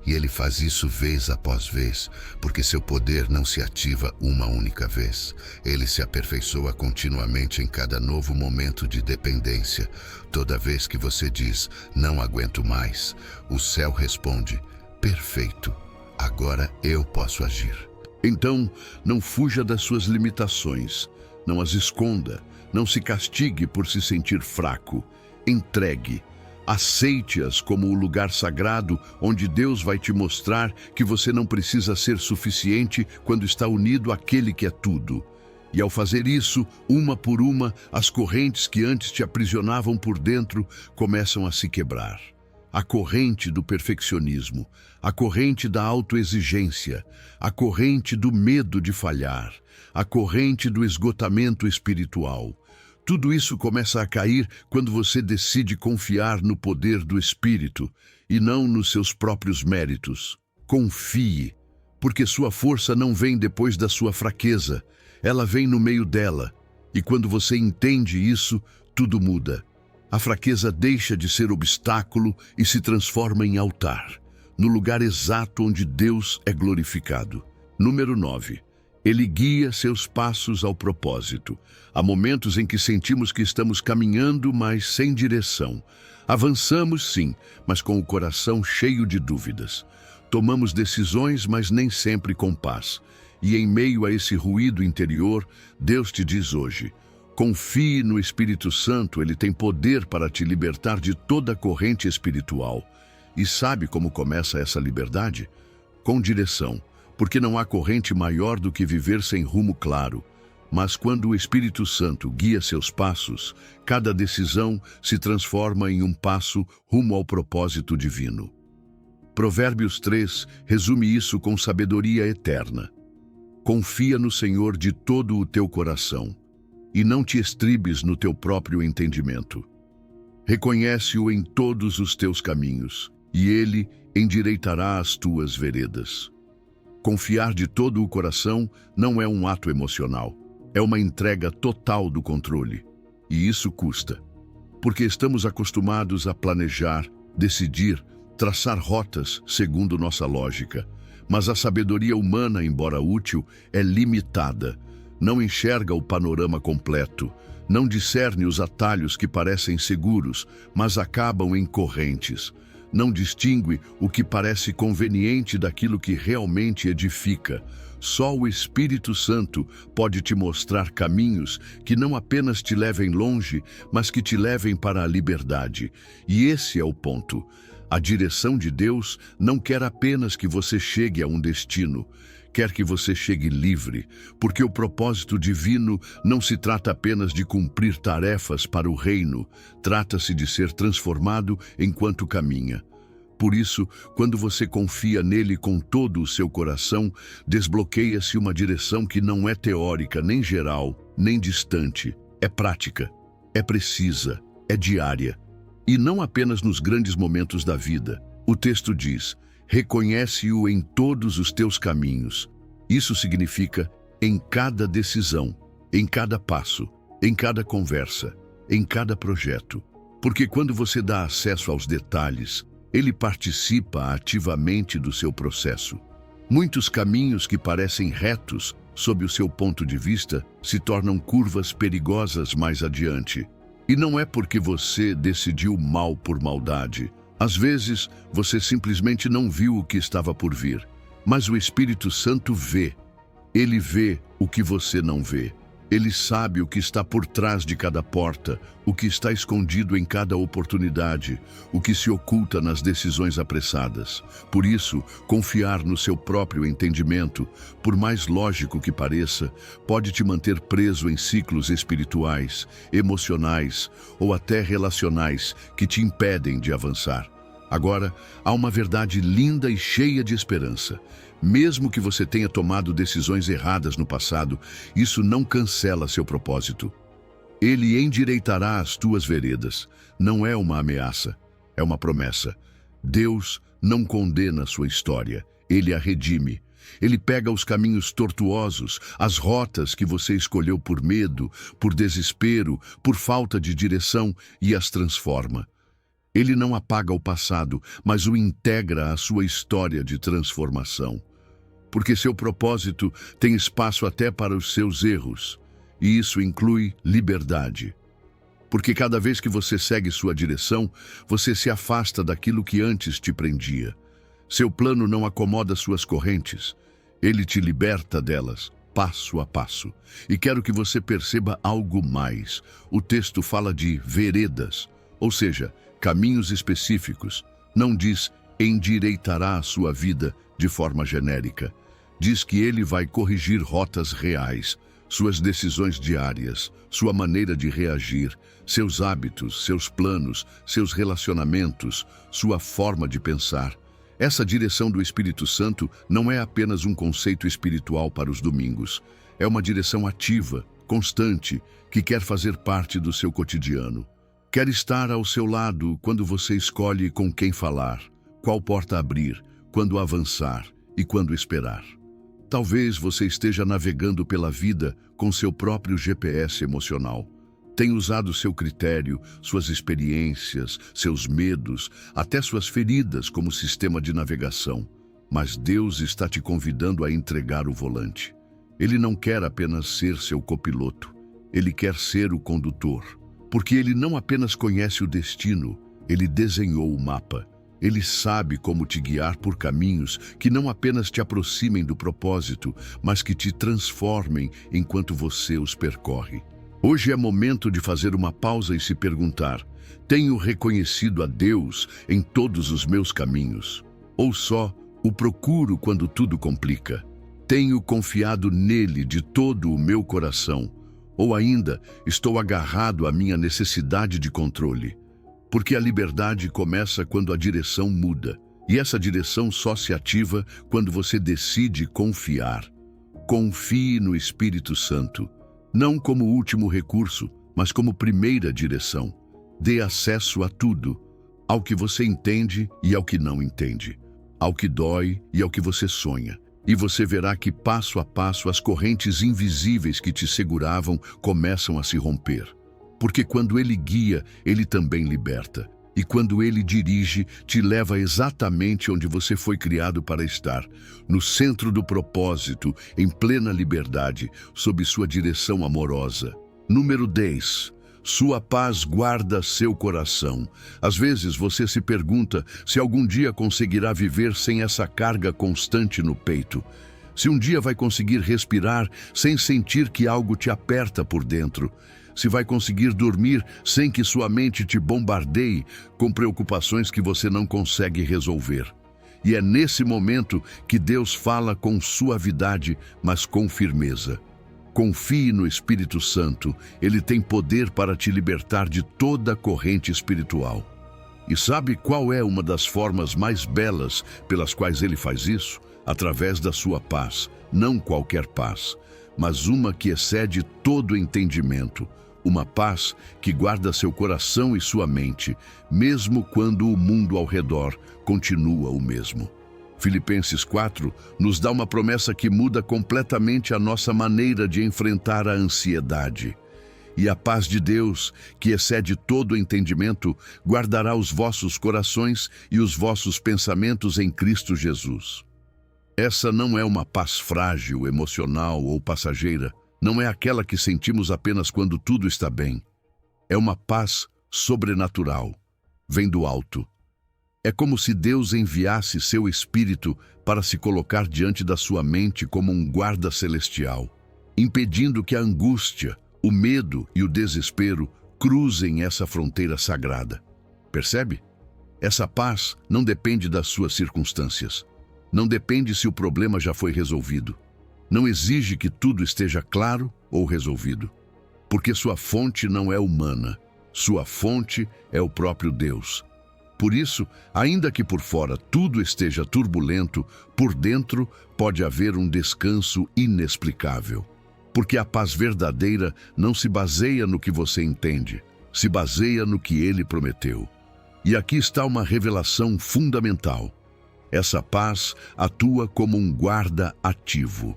E ele faz isso vez após vez, porque seu poder não se ativa uma única vez. Ele se aperfeiçoa continuamente em cada novo momento de dependência. Toda vez que você diz: não aguento mais, o céu responde: perfeito, agora eu posso agir. Então, não fuja das suas limitações. Não as esconda, não se castigue por se sentir fraco. Entregue, aceite-as como o lugar sagrado onde Deus vai te mostrar que você não precisa ser suficiente quando está unido àquele que é tudo. E ao fazer isso, uma por uma, as correntes que antes te aprisionavam por dentro começam a se quebrar. A corrente do perfeccionismo, a corrente da autoexigência, a corrente do medo de falhar, a corrente do esgotamento espiritual. Tudo isso começa a cair quando você decide confiar no poder do Espírito e não nos seus próprios méritos. Confie, porque sua força não vem depois da sua fraqueza, ela vem no meio dela. E quando você entende isso, tudo muda. A fraqueza deixa de ser obstáculo e se transforma em altar, no lugar exato onde Deus é glorificado. Número 9. Ele guia seus passos ao propósito. Há momentos em que sentimos que estamos caminhando, mas sem direção. Avançamos sim, mas com o coração cheio de dúvidas. Tomamos decisões, mas nem sempre com paz. E em meio a esse ruído interior, Deus te diz hoje: confie no Espírito Santo, ele tem poder para te libertar de toda corrente espiritual. E sabe como começa essa liberdade? Com direção, porque não há corrente maior do que viver sem rumo claro. Mas quando o Espírito Santo guia seus passos, cada decisão se transforma em um passo rumo ao propósito divino. Provérbios 3 resume isso com sabedoria eterna. Confia no Senhor de todo o teu coração, e não te estribes no teu próprio entendimento. Reconhece-o em todos os teus caminhos, e ele endireitará as tuas veredas. Confiar de todo o coração não é um ato emocional, é uma entrega total do controle. E isso custa, porque estamos acostumados a planejar, decidir, traçar rotas segundo nossa lógica. Mas a sabedoria humana, embora útil, é limitada. Não enxerga o panorama completo, não discerne os atalhos que parecem seguros, mas acabam em correntes. não distingue o que parece conveniente daquilo que realmente edifica. Só o Espírito Santo pode te mostrar caminhos que não apenas te levem longe, mas que te levem para a liberdade. E esse é o ponto. A direção de Deus não quer apenas que você chegue a um destino, quer que você chegue livre, porque o propósito divino não se trata apenas de cumprir tarefas para o reino, trata-se de ser transformado enquanto caminha. Por isso, quando você confia nele com todo o seu coração, desbloqueia-se uma direção que não é teórica, nem geral, nem distante. É prática, é precisa, é diária. E não apenas nos grandes momentos da vida. O texto diz: reconhece-o em todos os teus caminhos. Isso significa em cada decisão, em cada passo, em cada conversa, em cada projeto. Porque quando você dá acesso aos detalhes, ele participa ativamente do seu processo. Muitos caminhos que parecem retos, sob o seu ponto de vista, se tornam curvas perigosas mais adiante. E não é porque você decidiu mal por maldade. Às vezes, você simplesmente não viu o que estava por vir. Mas o Espírito Santo vê. Ele vê o que você não vê. Ele sabe o que está por trás de cada porta, o que está escondido em cada oportunidade, o que se oculta nas decisões apressadas. Por isso, confiar no seu próprio entendimento, por mais lógico que pareça, pode te manter preso em ciclos espirituais, emocionais ou até relacionais que te impedem de avançar. Agora, há uma verdade linda e cheia de esperança. Mesmo que você tenha tomado decisões erradas no passado, isso não cancela seu propósito. Ele endireitará as tuas veredas. Não é uma ameaça, é uma promessa. Deus não condena sua história, ele a redime. Ele pega os caminhos tortuosos, as rotas que você escolheu por medo, por desespero, por falta de direção e as transforma. Ele não apaga o passado, mas o integra à sua história de transformação. Porque seu propósito tem espaço até para os seus erros, e isso inclui liberdade. Porque cada vez que você segue sua direção, você se afasta daquilo que antes te prendia. Seu plano não acomoda suas correntes, ele te liberta delas, passo a passo. E quero que você perceba algo mais. O texto fala de veredas, ou seja, caminhos específicos. Não diz endireitará a sua vida de forma genérica. Diz que ele vai corrigir rotas reais, suas decisões diárias, sua maneira de reagir, seus hábitos, seus planos, seus relacionamentos, sua forma de pensar. Essa direção do Espírito Santo não é apenas um conceito espiritual para os domingos. É uma direção ativa, constante, que quer fazer parte do seu cotidiano. Quer estar ao seu lado quando você escolhe com quem falar, qual porta abrir, quando avançar e quando esperar. Talvez você esteja navegando pela vida com seu próprio GPS emocional. Tem usado seu critério, suas experiências, seus medos, até suas feridas como sistema de navegação. Mas Deus está te convidando a entregar o volante. Ele não quer apenas ser seu copiloto, ele quer ser o condutor. Porque ele não apenas conhece o destino, ele desenhou o mapa. Ele sabe como te guiar por caminhos que não apenas te aproximem do propósito, mas que te transformem enquanto você os percorre. Hoje é momento de fazer uma pausa e se perguntar: tenho reconhecido a Deus em todos os meus caminhos? Ou só o procuro quando tudo complica? Tenho confiado nele de todo o meu coração? Ou ainda, estou agarrado à minha necessidade de controle? Porque a liberdade começa quando a direção muda. E essa direção só se ativa quando você decide confiar. Confie no Espírito Santo, não como último recurso, mas como primeira direção. Dê acesso a tudo, ao que você entende e ao que não entende, ao que dói e ao que você sonha. E você verá que passo a passo as correntes invisíveis que te seguravam começam a se romper. Porque quando ele guia, ele também liberta. E quando ele dirige, te leva exatamente onde você foi criado para estar, no centro do propósito, em plena liberdade, sob sua direção amorosa. Número 10. Sua paz guarda seu coração. Às vezes você se pergunta se algum dia conseguirá viver sem essa carga constante no peito. Se um dia vai conseguir respirar sem sentir que algo te aperta por dentro. Se vai conseguir dormir sem que sua mente te bombardeie com preocupações que você não consegue resolver. E é nesse momento que Deus fala com suavidade, mas com firmeza. Confie no Espírito Santo, ele tem poder para te libertar de toda corrente espiritual. E sabe qual é uma das formas mais belas pelas quais ele faz isso? Através da sua paz, não qualquer paz, mas uma que excede todo entendimento. Uma paz que guarda seu coração e sua mente, mesmo quando o mundo ao redor continua o mesmo. Filipenses 4 nos dá uma promessa que muda completamente a nossa maneira de enfrentar a ansiedade. E a paz de Deus, que excede todo o entendimento, guardará os vossos corações e os vossos pensamentos em Cristo Jesus. Essa não é uma paz frágil, emocional ou passageira. Não é aquela que sentimos apenas quando tudo está bem. É uma paz sobrenatural. Vem do alto. É como se Deus enviasse seu Espírito para se colocar diante da sua mente como um guarda celestial, impedindo que a angústia, o medo e o desespero cruzem essa fronteira sagrada. Percebe? Essa paz não depende das suas circunstâncias. Não depende se o problema já foi resolvido. Não exige que tudo esteja claro ou resolvido. Porque sua fonte não é humana. Sua fonte é o próprio Deus. Por isso, ainda que por fora tudo esteja turbulento, por dentro pode haver um descanso inexplicável. Porque a paz verdadeira não se baseia no que você entende, se baseia no que ele prometeu. E aqui está uma revelação fundamental. Essa paz atua como um guarda ativo.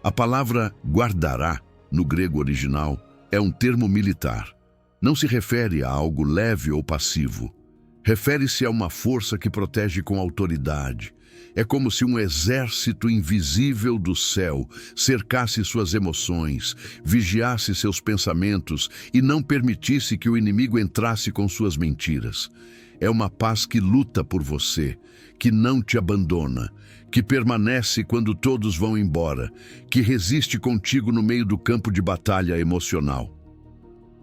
A palavra guardará, no grego original, é um termo militar. Não se refere a algo leve ou passivo. Refere-se a uma força que protege com autoridade. É como se um exército invisível do céu cercasse suas emoções, vigiasse seus pensamentos e não permitisse que o inimigo entrasse com suas mentiras. É uma paz que luta por você, que não te abandona, que permanece quando todos vão embora, que resiste contigo no meio do campo de batalha emocional.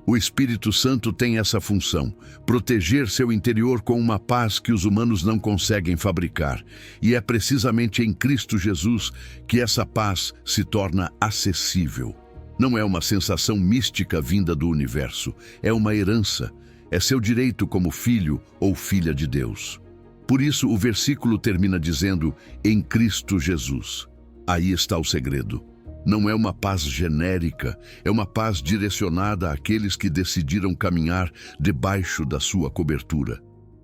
O Espírito Santo tem essa função, proteger seu interior com uma paz que os humanos não conseguem fabricar. E é precisamente em Cristo Jesus que essa paz se torna acessível. Não é uma sensação mística vinda do universo, é uma herança, é seu direito como filho ou filha de Deus. Por isso o versículo termina dizendo, em Cristo Jesus. Aí está o segredo. Não é uma paz genérica, é uma paz direcionada àqueles que decidiram caminhar debaixo da sua cobertura.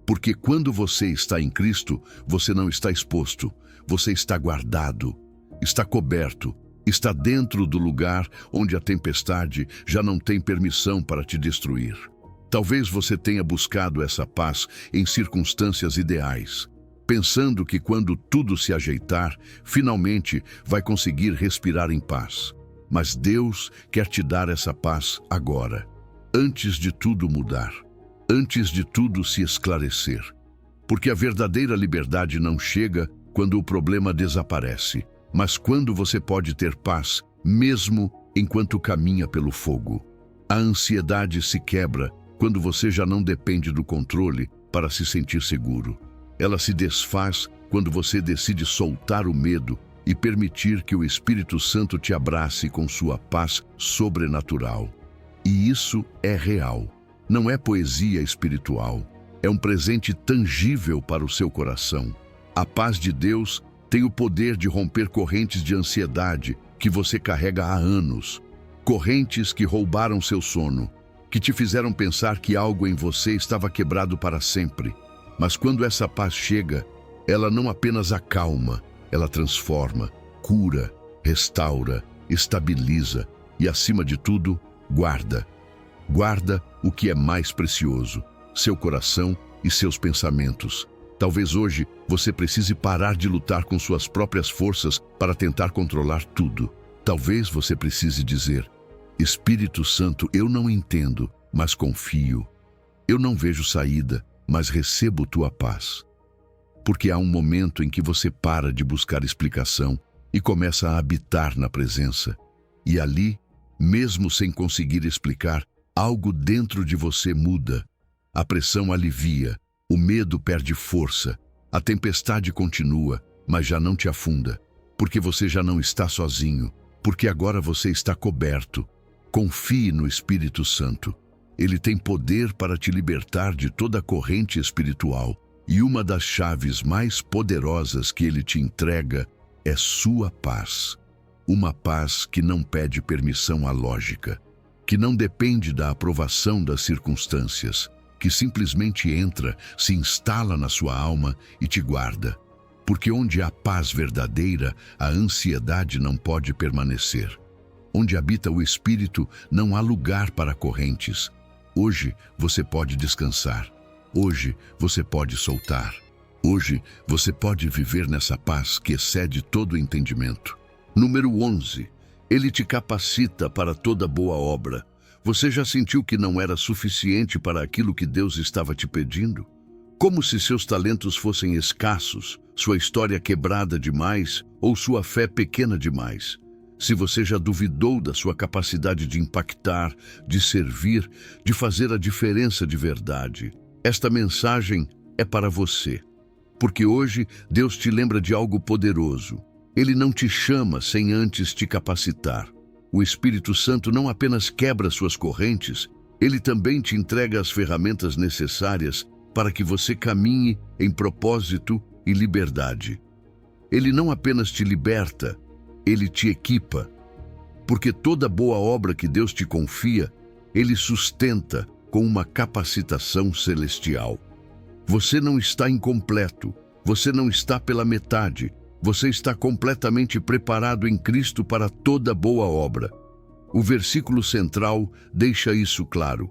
Porque quando você está em Cristo, você não está exposto, você está guardado, está coberto, está dentro do lugar onde a tempestade já não tem permissão para te destruir. Talvez você tenha buscado essa paz em circunstâncias ideais, pensando que quando tudo se ajeitar, finalmente vai conseguir respirar em paz. Mas Deus quer te dar essa paz agora, antes de tudo mudar, antes de tudo se esclarecer. Porque a verdadeira liberdade não chega quando o problema desaparece, mas quando você pode ter paz, mesmo enquanto caminha pelo fogo. A ansiedade se quebra quando você já não depende do controle para se sentir seguro. Ela se desfaz quando você decide soltar o medo e permitir que o Espírito Santo te abrace com sua paz sobrenatural. E isso é real. Não é poesia espiritual. É um presente tangível para o seu coração. A paz de Deus tem o poder de romper correntes de ansiedade que você carrega há anos. Correntes que roubaram seu sono, que te fizeram pensar que algo em você estava quebrado para sempre. Mas quando essa paz chega, ela não apenas acalma, ela transforma, cura, restaura, estabiliza e, acima de tudo, guarda. Guarda o que é mais precioso, seu coração e seus pensamentos. Talvez hoje você precise parar de lutar com suas próprias forças para tentar controlar tudo. Talvez você precise dizer, Espírito Santo, eu não entendo, mas confio. Eu não vejo saída, mas recebo tua paz. Porque há um momento em que você para de buscar explicação e começa a habitar na presença. E ali, mesmo sem conseguir explicar, algo dentro de você muda. A pressão alivia, o medo perde força, a tempestade continua, mas já não te afunda, porque você já não está sozinho, porque agora você está coberto. Confie no Espírito Santo. Ele tem poder para te libertar de toda a corrente espiritual, e uma das chaves mais poderosas que ele te entrega é sua paz. Uma paz que não pede permissão à lógica, que não depende da aprovação das circunstâncias, que simplesmente entra, se instala na sua alma e te guarda. Porque onde há paz verdadeira, a ansiedade não pode permanecer. Onde habita o Espírito, não há lugar para correntes. Hoje você pode descansar. Hoje você pode soltar. Hoje você pode viver nessa paz que excede todo entendimento. Número 11. Ele te capacita para toda boa obra. Você já sentiu que não era suficiente para aquilo que Deus estava te pedindo? Como se seus talentos fossem escassos, sua história quebrada demais ou sua fé pequena demais. Se você já duvidou da sua capacidade de impactar, de servir, de fazer a diferença de verdade, esta mensagem é para você. Porque hoje Deus te lembra de algo poderoso. Ele não te chama sem antes te capacitar. O Espírito Santo não apenas quebra suas correntes, ele também te entrega as ferramentas necessárias para que você caminhe em propósito e liberdade. Ele não apenas te liberta, ele te equipa. Porque toda boa obra que Deus te confia, ele sustenta com uma capacitação celestial. Você não está incompleto, você não está pela metade, você está completamente preparado em Cristo para toda boa obra. O versículo central deixa isso claro.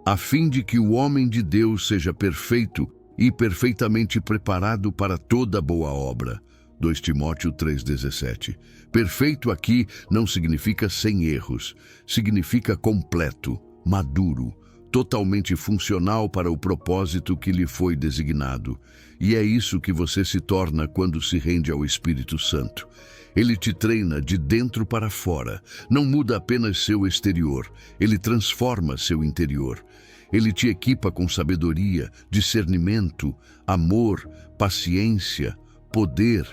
A fim de que o homem de Deus seja perfeito e perfeitamente preparado para toda boa obra. 2 Timóteo 3,17. Perfeito aqui não significa sem erros, significa completo, maduro, totalmente funcional para o propósito que lhe foi designado. E é isso que você se torna quando se rende ao Espírito Santo. Ele te treina de dentro para fora, não muda apenas seu exterior, ele transforma seu interior. Ele te equipa com sabedoria, discernimento, amor, paciência, poder,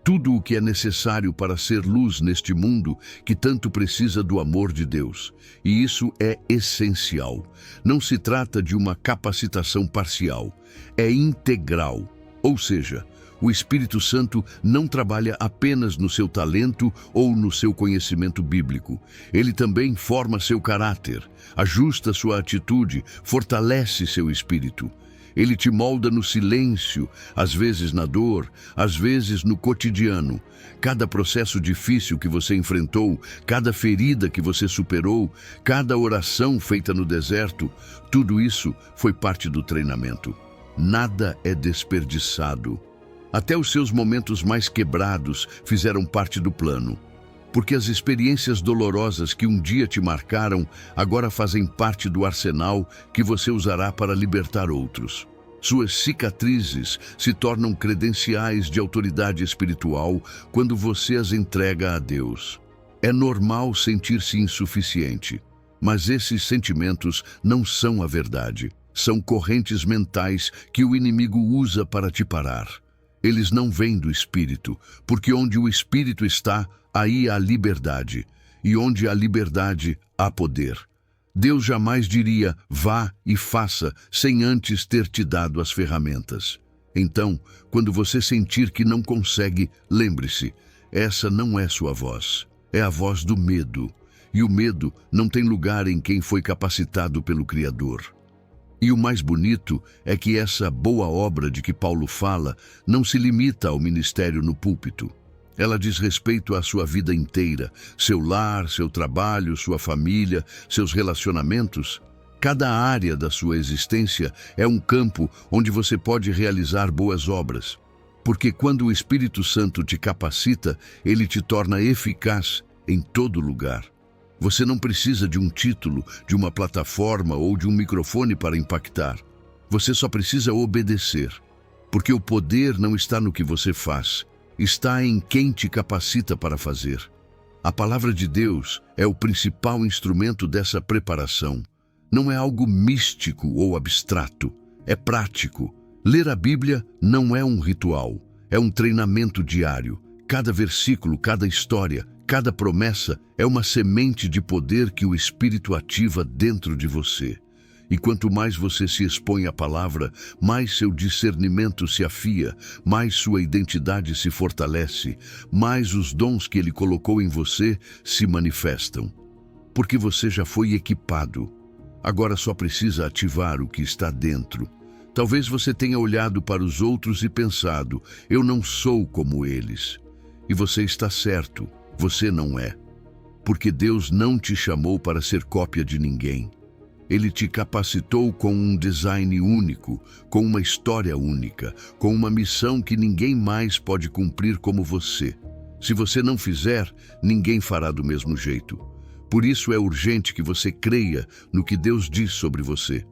tudo o que é necessário para ser luz neste mundo que tanto precisa do amor de Deus. E isso é essencial. Não se trata de uma capacitação parcial, é integral. Ou seja, o Espírito Santo não trabalha apenas no seu talento ou no seu conhecimento bíblico. Ele também forma seu caráter, ajusta sua atitude, fortalece seu espírito. Ele te molda no silêncio, às vezes na dor, às vezes no cotidiano. Cada processo difícil que você enfrentou, cada ferida que você superou, cada oração feita no deserto, tudo isso foi parte do treinamento. Nada é desperdiçado. Até os seus momentos mais quebrados fizeram parte do plano. Porque as experiências dolorosas que um dia te marcaram agora fazem parte do arsenal que você usará para libertar outros. Suas cicatrizes se tornam credenciais de autoridade espiritual quando você as entrega a Deus. É normal sentir-se insuficiente, mas esses sentimentos não são a verdade. São correntes mentais que o inimigo usa para te parar. Eles não vêm do Espírito, porque onde o Espírito está, aí há liberdade, e onde há liberdade, há poder. Deus jamais diria, vá e faça, sem antes ter te dado as ferramentas. Então, quando você sentir que não consegue, lembre-se, essa não é sua voz, é a voz do medo. E o medo não tem lugar em quem foi capacitado pelo Criador. E o mais bonito é que essa boa obra de que Paulo fala não se limita ao ministério no púlpito. Ela diz respeito à sua vida inteira, seu lar, seu trabalho, sua família, seus relacionamentos. Cada área da sua existência é um campo onde você pode realizar boas obras. Porque quando o Espírito Santo te capacita, ele te torna eficaz em todo lugar. Você não precisa de um título, de uma plataforma ou de um microfone para impactar. Você só precisa obedecer, porque o poder não está no que você faz, está em quem te capacita para fazer. A palavra de Deus é o principal instrumento dessa preparação. Não é algo místico ou abstrato, é prático. Ler a Bíblia não é um ritual, é um treinamento diário. Cada versículo, cada história, cada promessa é uma semente de poder que o Espírito ativa dentro de você. E quanto mais você se expõe à palavra, mais seu discernimento se afia, mais sua identidade se fortalece, mais os dons que Ele colocou em você se manifestam. Porque você já foi equipado. Agora só precisa ativar o que está dentro. Talvez você tenha olhado para os outros e pensado, eu não sou como eles. E você está certo, você não é. Porque Deus não te chamou para ser cópia de ninguém. Ele te capacitou com um design único, com uma história única, com uma missão que ninguém mais pode cumprir como você. Se você não fizer, ninguém fará do mesmo jeito. Por isso é urgente que você creia no que Deus diz sobre você.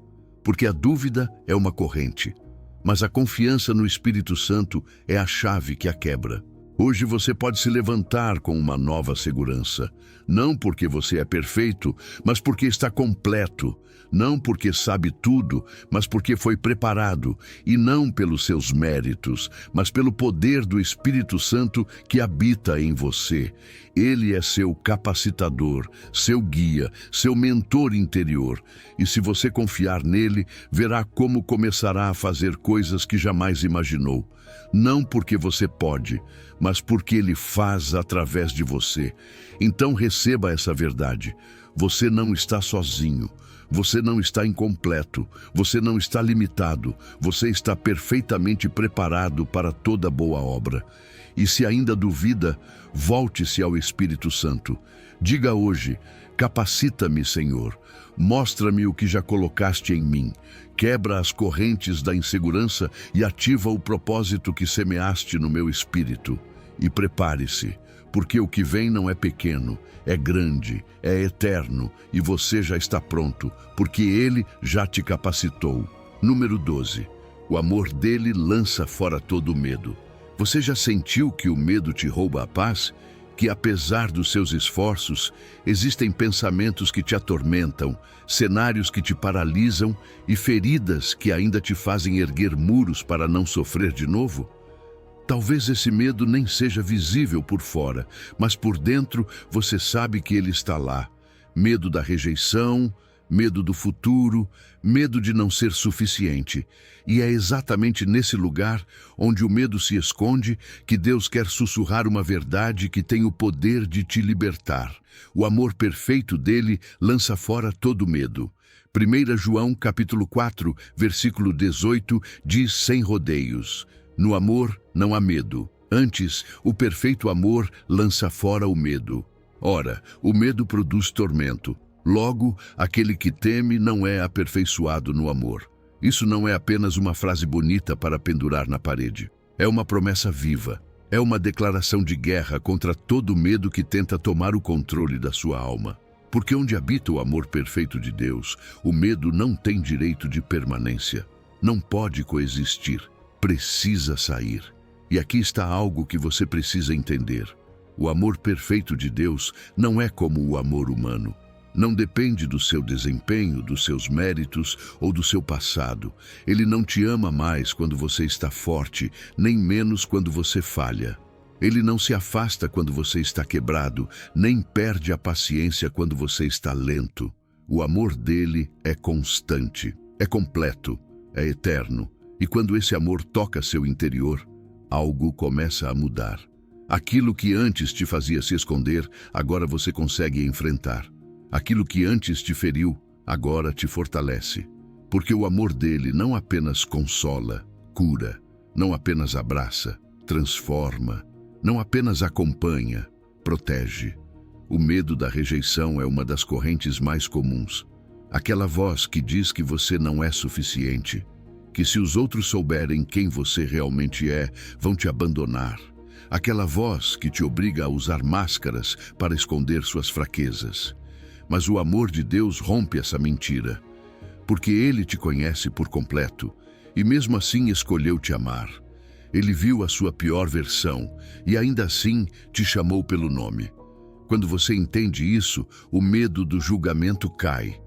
Porque a dúvida é uma corrente, mas a confiança no Espírito Santo é a chave que a quebra. Hoje você pode se levantar com uma nova segurança, não porque você é perfeito, mas porque está completo, não porque sabe tudo, mas porque foi preparado, e não pelos seus méritos, mas pelo poder do Espírito Santo que habita em você. Ele é seu capacitador, seu guia, seu mentor interior, e se você confiar nele, verá como começará a fazer coisas que jamais imaginou. Não porque você pode, mas porque Ele faz através de você. Então receba essa verdade. Você não está sozinho. Você não está incompleto. Você não está limitado. Você está perfeitamente preparado para toda boa obra. E se ainda duvida, volte-se ao Espírito Santo. Diga hoje, capacita-me, Senhor. Mostra-me o que já colocaste em mim. Quebra as correntes da insegurança e ativa o propósito que semeaste no meu espírito. E prepare-se, porque o que vem não é pequeno, é grande, é eterno, e você já está pronto, porque Ele já te capacitou. Número 12. O amor dele lança fora todo o medo. Você já sentiu que o medo te rouba a paz? Que apesar dos seus esforços, existem pensamentos que te atormentam, cenários que te paralisam e feridas que ainda te fazem erguer muros para não sofrer de novo? Talvez esse medo nem seja visível por fora, mas por dentro você sabe que ele está lá. Medo da rejeição, medo do futuro, medo de não ser suficiente. E é exatamente nesse lugar, onde o medo se esconde, que Deus quer sussurrar uma verdade que tem o poder de te libertar. O amor perfeito dele lança fora todo medo. 1 João capítulo 4, versículo 18, diz sem rodeios: no amor não há medo. Antes, o perfeito amor lança fora o medo. Ora, o medo produz tormento. Logo, aquele que teme não é aperfeiçoado no amor. Isso não é apenas uma frase bonita para pendurar na parede. É uma promessa viva. É uma declaração de guerra contra todo medo que tenta tomar o controle da sua alma. Porque onde habita o amor perfeito de Deus, o medo não tem direito de permanência. Não pode coexistir. Precisa sair. E aqui está algo que você precisa entender. O amor perfeito de Deus não é como o amor humano. Não depende do seu desempenho, dos seus méritos ou do seu passado. Ele não te ama mais quando você está forte, nem menos quando você falha. Ele não se afasta quando você está quebrado, nem perde a paciência quando você está lento. O amor dele é constante, é completo, é eterno. E quando esse amor toca seu interior, algo começa a mudar. Aquilo que antes te fazia se esconder, agora você consegue enfrentar. Aquilo que antes te feriu, agora te fortalece. Porque o amor dele não apenas consola, cura, não apenas abraça, transforma, não apenas acompanha, protege. O medo da rejeição é uma das correntes mais comuns. Aquela voz que diz que você não é suficiente, que se os outros souberem quem você realmente é, vão te abandonar. Aquela voz que te obriga a usar máscaras para esconder suas fraquezas. mas o amor de Deus rompe essa mentira. Porque Ele te conhece por completo e mesmo assim escolheu te amar. Ele viu a sua pior versão e ainda assim te chamou pelo nome. Quando você entende isso, o medo do julgamento cai.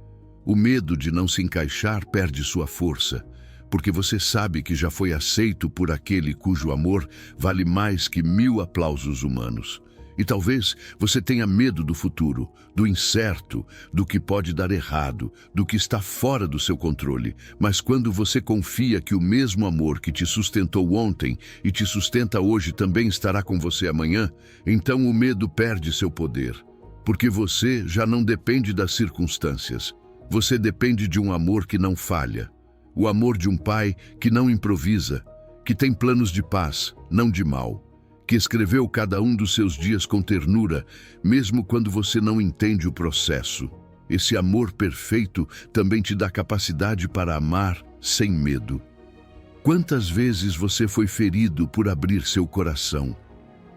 O medo de não se encaixar perde sua força, porque você sabe que já foi aceito por aquele cujo amor vale mais que 1000 aplausos humanos. E talvez você tenha medo do futuro, do incerto, do que pode dar errado, do que está fora do seu controle. Mas quando você confia que o mesmo amor que te sustentou ontem e te sustenta hoje também estará com você amanhã, então o medo perde seu poder. Porque você já não depende das circunstâncias. Você depende de um amor que não falha. O amor de um pai que não improvisa, que tem planos de paz, não de mal, que escreveu cada um dos seus dias com ternura, mesmo quando você não entende o processo. Esse amor perfeito também te dá capacidade para amar sem medo. Quantas vezes você foi ferido por abrir seu coração?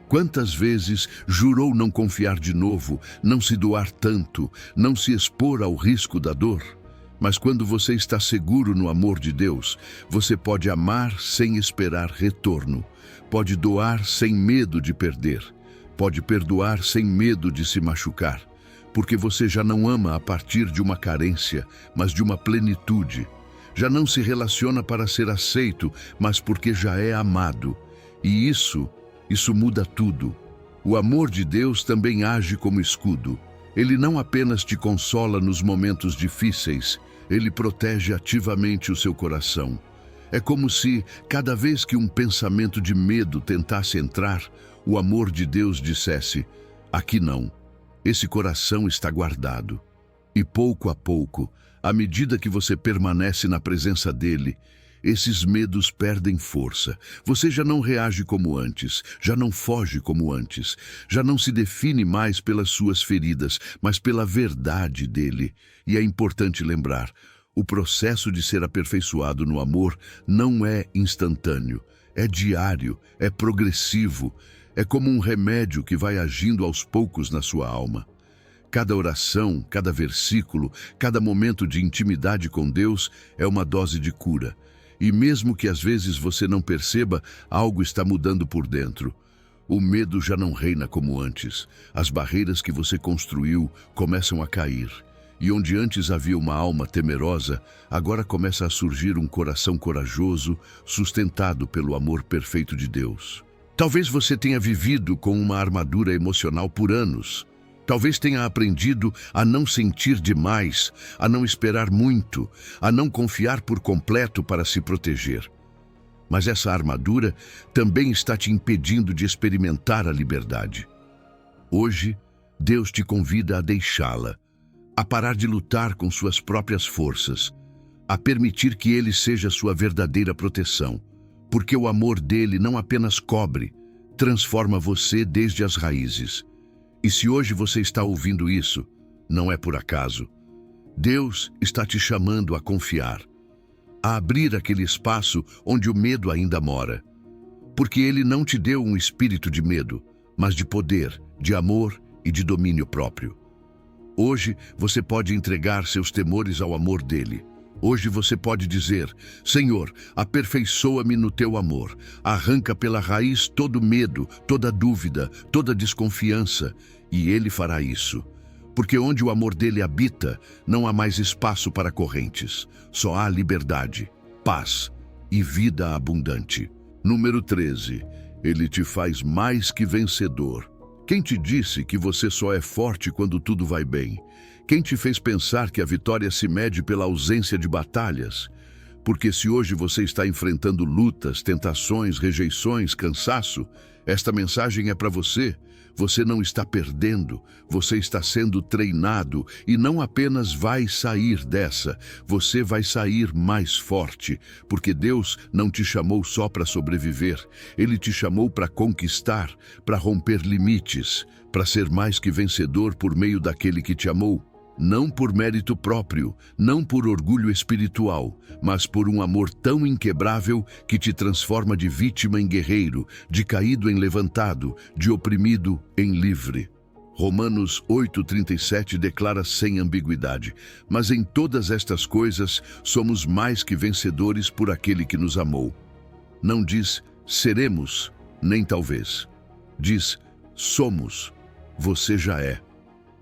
Quantas vezes jurou não confiar de novo, não se doar tanto, não se expor ao risco da dor? Mas quando você está seguro no amor de Deus, você pode amar sem esperar retorno. Pode doar sem medo de perder. Pode perdoar sem medo de se machucar. Porque você já não ama a partir de uma carência, mas de uma plenitude. Já não se relaciona para ser aceito, mas porque já é amado. E isso muda tudo. O amor de Deus também age como escudo. Ele não apenas te consola nos momentos difíceis, ele protege ativamente o seu coração. É como se, cada vez que um pensamento de medo tentasse entrar, o amor de Deus dissesse: aqui não, esse coração está guardado. E pouco a pouco, à medida que você permanece na presença dele, esses medos perdem força. Você já não reage como antes, já não foge como antes, já não se define mais pelas suas feridas, mas pela verdade dele. E é importante lembrar, o processo de ser aperfeiçoado no amor não é instantâneo, é diário, é progressivo, é como um remédio que vai agindo aos poucos na sua alma. Cada oração, cada versículo, cada momento de intimidade com Deus é uma dose de cura. E mesmo que às vezes você não perceba, algo está mudando por dentro. O medo já não reina como antes. As barreiras que você construiu começam a cair. E onde antes havia uma alma temerosa, agora começa a surgir um coração corajoso, sustentado pelo amor perfeito de Deus. Talvez você tenha vivido com uma armadura emocional por anos. Talvez tenha aprendido a não sentir demais, a não esperar muito, a não confiar por completo para se proteger. Mas essa armadura também está te impedindo de experimentar a liberdade. Hoje, Deus te convida a deixá-la, a parar de lutar com suas próprias forças, a permitir que Ele seja sua verdadeira proteção, porque o amor dele não apenas cobre, transforma você desde as raízes. E se hoje você está ouvindo isso, não é por acaso. Deus está te chamando a confiar, a abrir aquele espaço onde o medo ainda mora. Porque Ele não te deu um espírito de medo, mas de poder, de amor e de domínio próprio. Hoje você pode entregar seus temores ao amor dele. Hoje você pode dizer: Senhor, aperfeiçoa-me no teu amor. Arranca pela raiz todo medo, toda dúvida, toda desconfiança. E ele fará isso. Porque onde o amor dele habita, não há mais espaço para correntes. Só há liberdade, paz e vida abundante. Número 13. Ele te faz mais que vencedor. Quem te disse que você só é forte quando tudo vai bem? Quem te fez pensar que a vitória se mede pela ausência de batalhas? Porque se hoje você está enfrentando lutas, tentações, rejeições, cansaço, esta mensagem é para você. Você não está perdendo, você está sendo treinado e não apenas vai sair dessa, você vai sair mais forte, porque Deus não te chamou só para sobreviver, Ele te chamou para conquistar, para romper limites, para ser mais que vencedor por meio daquele que te amou. Não por mérito próprio, não por orgulho espiritual, mas por um amor tão inquebrável que te transforma de vítima em guerreiro, de caído em levantado, de oprimido em livre. Romanos 8,37 declara sem ambiguidade: mas em todas estas coisas somos mais que vencedores por aquele que nos amou. Não diz seremos, nem talvez. Diz somos, você já é.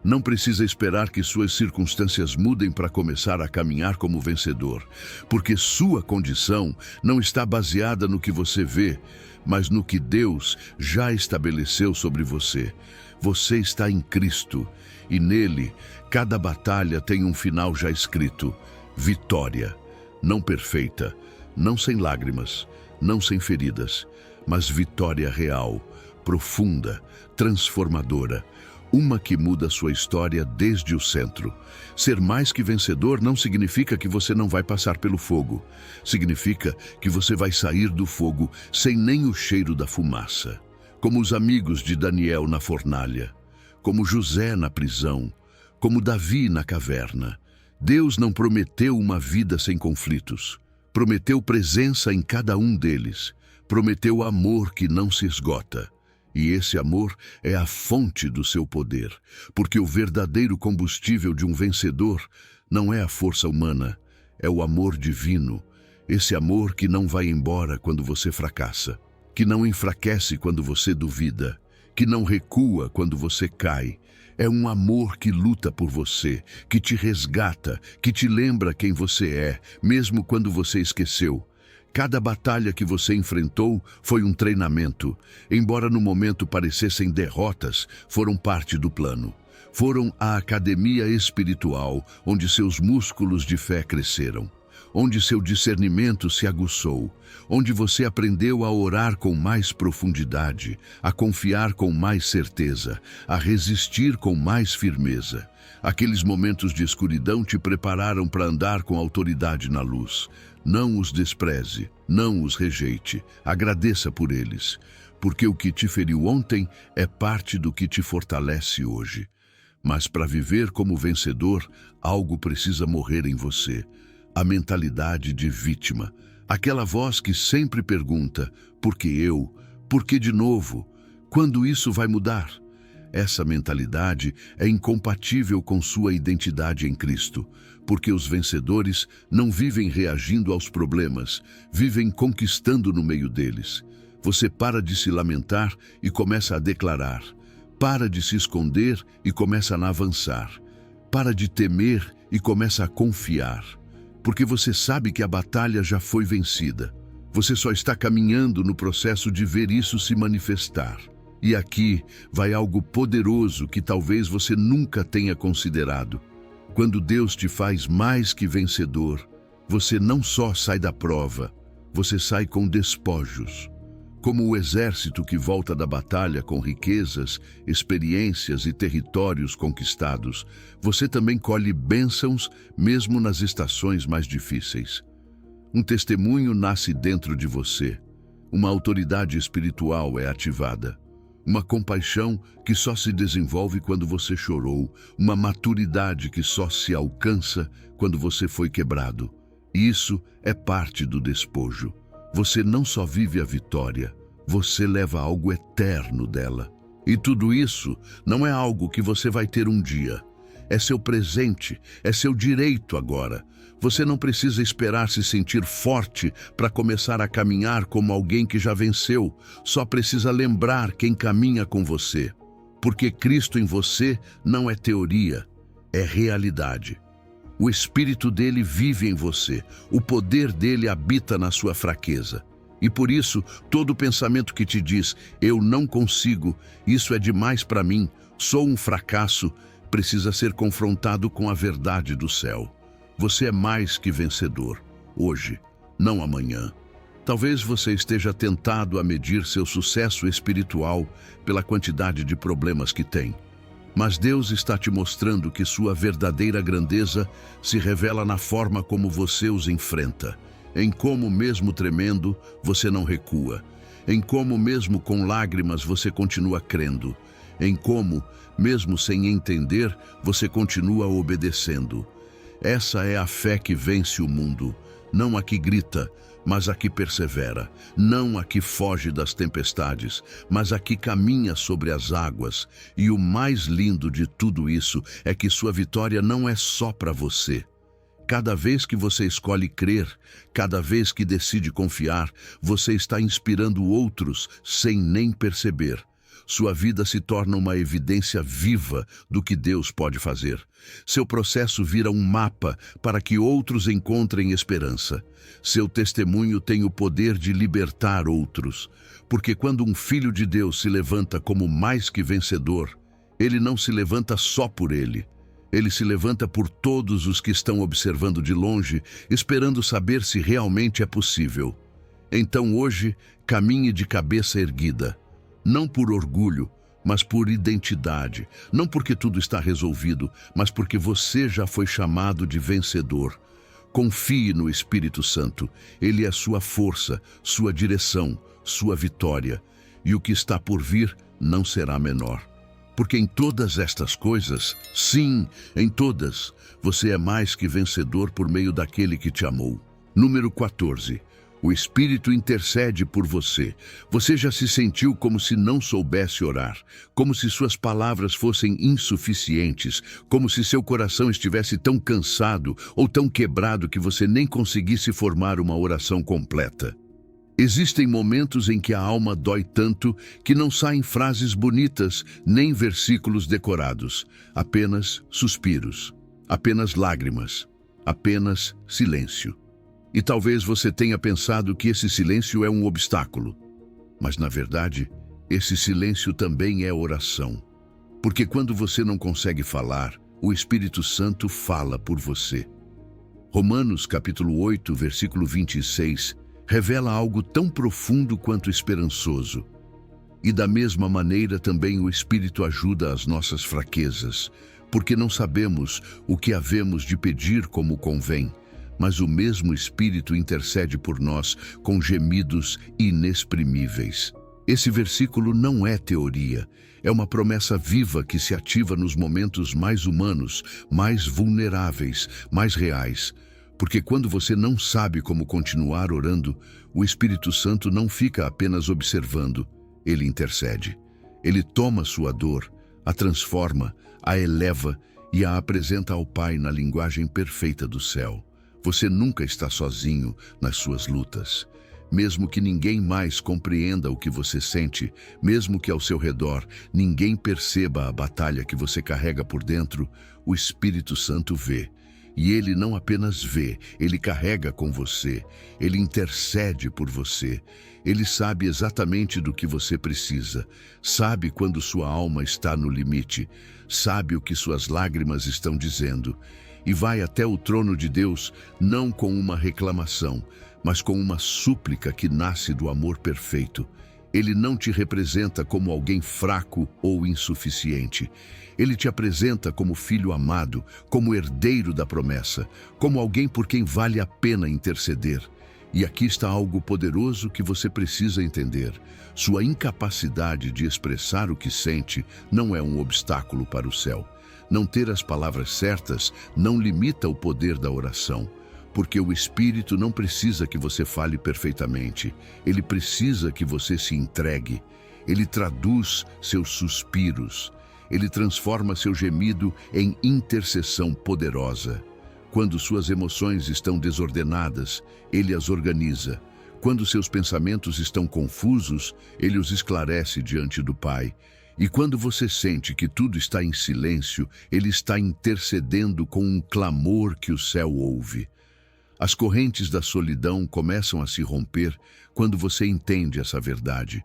Não precisa esperar que suas circunstâncias mudem para começar a caminhar como vencedor, porque sua condição não está baseada no que você vê, mas no que Deus já estabeleceu sobre você. Você está em Cristo, e nele, cada batalha tem um final já escrito: vitória, não perfeita, não sem lágrimas, não sem feridas, mas vitória real, profunda, transformadora, uma que muda sua história desde o centro. Ser mais que vencedor não significa que você não vai passar pelo fogo. Significa que você vai sair do fogo sem nem o cheiro da fumaça. Como os amigos de Daniel na fornalha, como José na prisão, como Davi na caverna. Deus não prometeu uma vida sem conflitos. Prometeu presença em cada um deles. Prometeu amor que não se esgota. E esse amor é a fonte do seu poder, porque o verdadeiro combustível de um vencedor não é a força humana, é o amor divino. Esse amor que não vai embora quando você fracassa, que não enfraquece quando você duvida, que não recua quando você cai. É um amor que luta por você, que te resgata, que te lembra quem você é, mesmo quando você esqueceu. Cada batalha que você enfrentou foi um treinamento. Embora no momento parecessem derrotas, foram parte do plano. Foram a academia espiritual, onde seus músculos de fé cresceram, onde seu discernimento se aguçou, onde você aprendeu a orar com mais profundidade, a confiar com mais certeza, a resistir com mais firmeza. Aqueles momentos de escuridão te prepararam para andar com autoridade na luz. Não os despreze, não os rejeite, agradeça por eles, porque o que te feriu ontem é parte do que te fortalece hoje. Mas para viver como vencedor, algo precisa morrer em você. A mentalidade de vítima, aquela voz que sempre pergunta: por que eu? Por que de novo? Quando isso vai mudar? Essa mentalidade é incompatível com sua identidade em Cristo, porque os vencedores não vivem reagindo aos problemas, vivem conquistando no meio deles. Você para de se lamentar e começa a declarar. Para de se esconder e começa a avançar. Para de temer e começa a confiar. Porque você sabe que a batalha já foi vencida. Você só está caminhando no processo de ver isso se manifestar. E aqui vai algo poderoso que talvez você nunca tenha considerado. Quando Deus te faz mais que vencedor, você não só sai da prova, você sai com despojos. Como o exército que volta da batalha com riquezas, experiências e territórios conquistados, você também colhe bênçãos mesmo nas estações mais difíceis. Um testemunho nasce dentro de você. Uma autoridade espiritual é ativada. Uma compaixão que só se desenvolve quando você chorou, uma maturidade que só se alcança quando você foi quebrado. Isso é parte do despojo. Você não só vive a vitória, você leva algo eterno dela. E tudo isso não é algo que você vai ter um dia. É seu presente, é seu direito agora. Você não precisa esperar se sentir forte para começar a caminhar como alguém que já venceu. Só precisa lembrar quem caminha com você. Porque Cristo em você não é teoria, é realidade. O Espírito dele vive em você. O poder dele habita na sua fraqueza. E por isso, todo pensamento que te diz, eu não consigo, isso é demais para mim, sou um fracasso, precisa ser confrontado com a verdade do céu. Você é mais que vencedor, hoje, não amanhã. Talvez você esteja tentado a medir seu sucesso espiritual pela quantidade de problemas que tem. Mas Deus está te mostrando que sua verdadeira grandeza se revela na forma como você os enfrenta, em como mesmo tremendo, você não recua, em como mesmo com lágrimas você continua crendo, em como, mesmo sem entender, você continua obedecendo. Essa é a fé que vence o mundo. não a que grita, mas a que persevera, não a que foge das tempestades, mas a que caminha sobre as águas. E o mais lindo de tudo isso é que sua vitória não é só para você. Cada vez que você escolhe crer, cada vez que decide confiar, você está inspirando outros sem nem perceber. Sua vida se torna uma evidência viva do que Deus pode fazer. Seu processo vira um mapa para que outros encontrem esperança. Seu testemunho tem o poder de libertar outros, porque quando um filho de Deus se levanta como mais que vencedor, ele não se levanta só por ele. Ele se levanta por todos os que estão observando de longe, esperando saber se realmente é possível. Então hoje, caminhe de cabeça erguida. Não por orgulho, mas por identidade. Não porque tudo está resolvido, mas porque você já foi chamado de vencedor. Confie no Espírito Santo. Ele é sua força, sua direção, sua vitória. E o que está por vir não será menor. Porque em todas estas coisas, sim, em todas, você é mais que vencedor por meio daquele que te amou. Número 14. O Espírito intercede por você. Você já se sentiu como se não soubesse orar, como se suas palavras fossem insuficientes, como se seu coração estivesse tão cansado ou tão quebrado que você nem conseguisse formar uma oração completa. Existem momentos em que a alma dói tanto que não saem frases bonitas nem versículos decorados, apenas suspiros, apenas lágrimas, apenas silêncio. E talvez você tenha pensado que esse silêncio é um obstáculo. Mas, na verdade, esse silêncio também é oração. Porque quando você não consegue falar, o Espírito Santo fala por você. Romanos capítulo 8, versículo 26, revela algo tão profundo quanto esperançoso. E da mesma maneira também o Espírito ajuda as nossas fraquezas, porque não sabemos o que havemos de pedir como convém. Mas o mesmo Espírito intercede por nós com gemidos inexprimíveis. Esse versículo não é teoria, é uma promessa viva que se ativa nos momentos mais humanos, mais vulneráveis, mais reais. Porque quando você não sabe como continuar orando, o Espírito Santo não fica apenas observando, ele intercede. Ele toma sua dor, a transforma, a eleva e a apresenta ao Pai na linguagem perfeita do céu. Você nunca está sozinho nas suas lutas. Mesmo que ninguém mais compreenda o que você sente, mesmo que ao seu redor ninguém perceba a batalha que você carrega por dentro, o Espírito Santo vê. E ele não apenas vê, ele carrega com você, ele intercede por você. Ele sabe exatamente do que você precisa, sabe quando sua alma está no limite, sabe o que suas lágrimas estão dizendo. E vai até o trono de Deus, não com uma reclamação, mas com uma súplica que nasce do amor perfeito. Ele não te representa como alguém fraco ou insuficiente. Ele te apresenta como filho amado, como herdeiro da promessa, como alguém por quem vale a pena interceder. E aqui está algo poderoso que você precisa entender. Sua incapacidade de expressar o que sente não é um obstáculo para o céu. Não ter as palavras certas não limita o poder da oração, porque o Espírito não precisa que você fale perfeitamente, ele precisa que você se entregue. Ele traduz seus suspiros, ele transforma seu gemido em intercessão poderosa. Quando suas emoções estão desordenadas, ele as organiza. Quando seus pensamentos estão confusos, ele os esclarece diante do Pai. E quando você sente que tudo está em silêncio, ele está intercedendo com um clamor que o céu ouve. As correntes da solidão começam a se romper quando você entende essa verdade,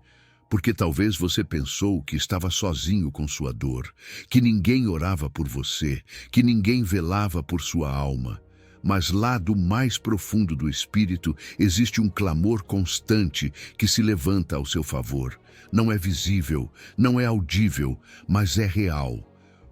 porque talvez você pensou que estava sozinho com sua dor, que ninguém orava por você, que ninguém velava por sua alma. Mas lá do mais profundo do espírito existe um clamor constante que se levanta ao seu favor. Não é visível, não é audível, mas é real.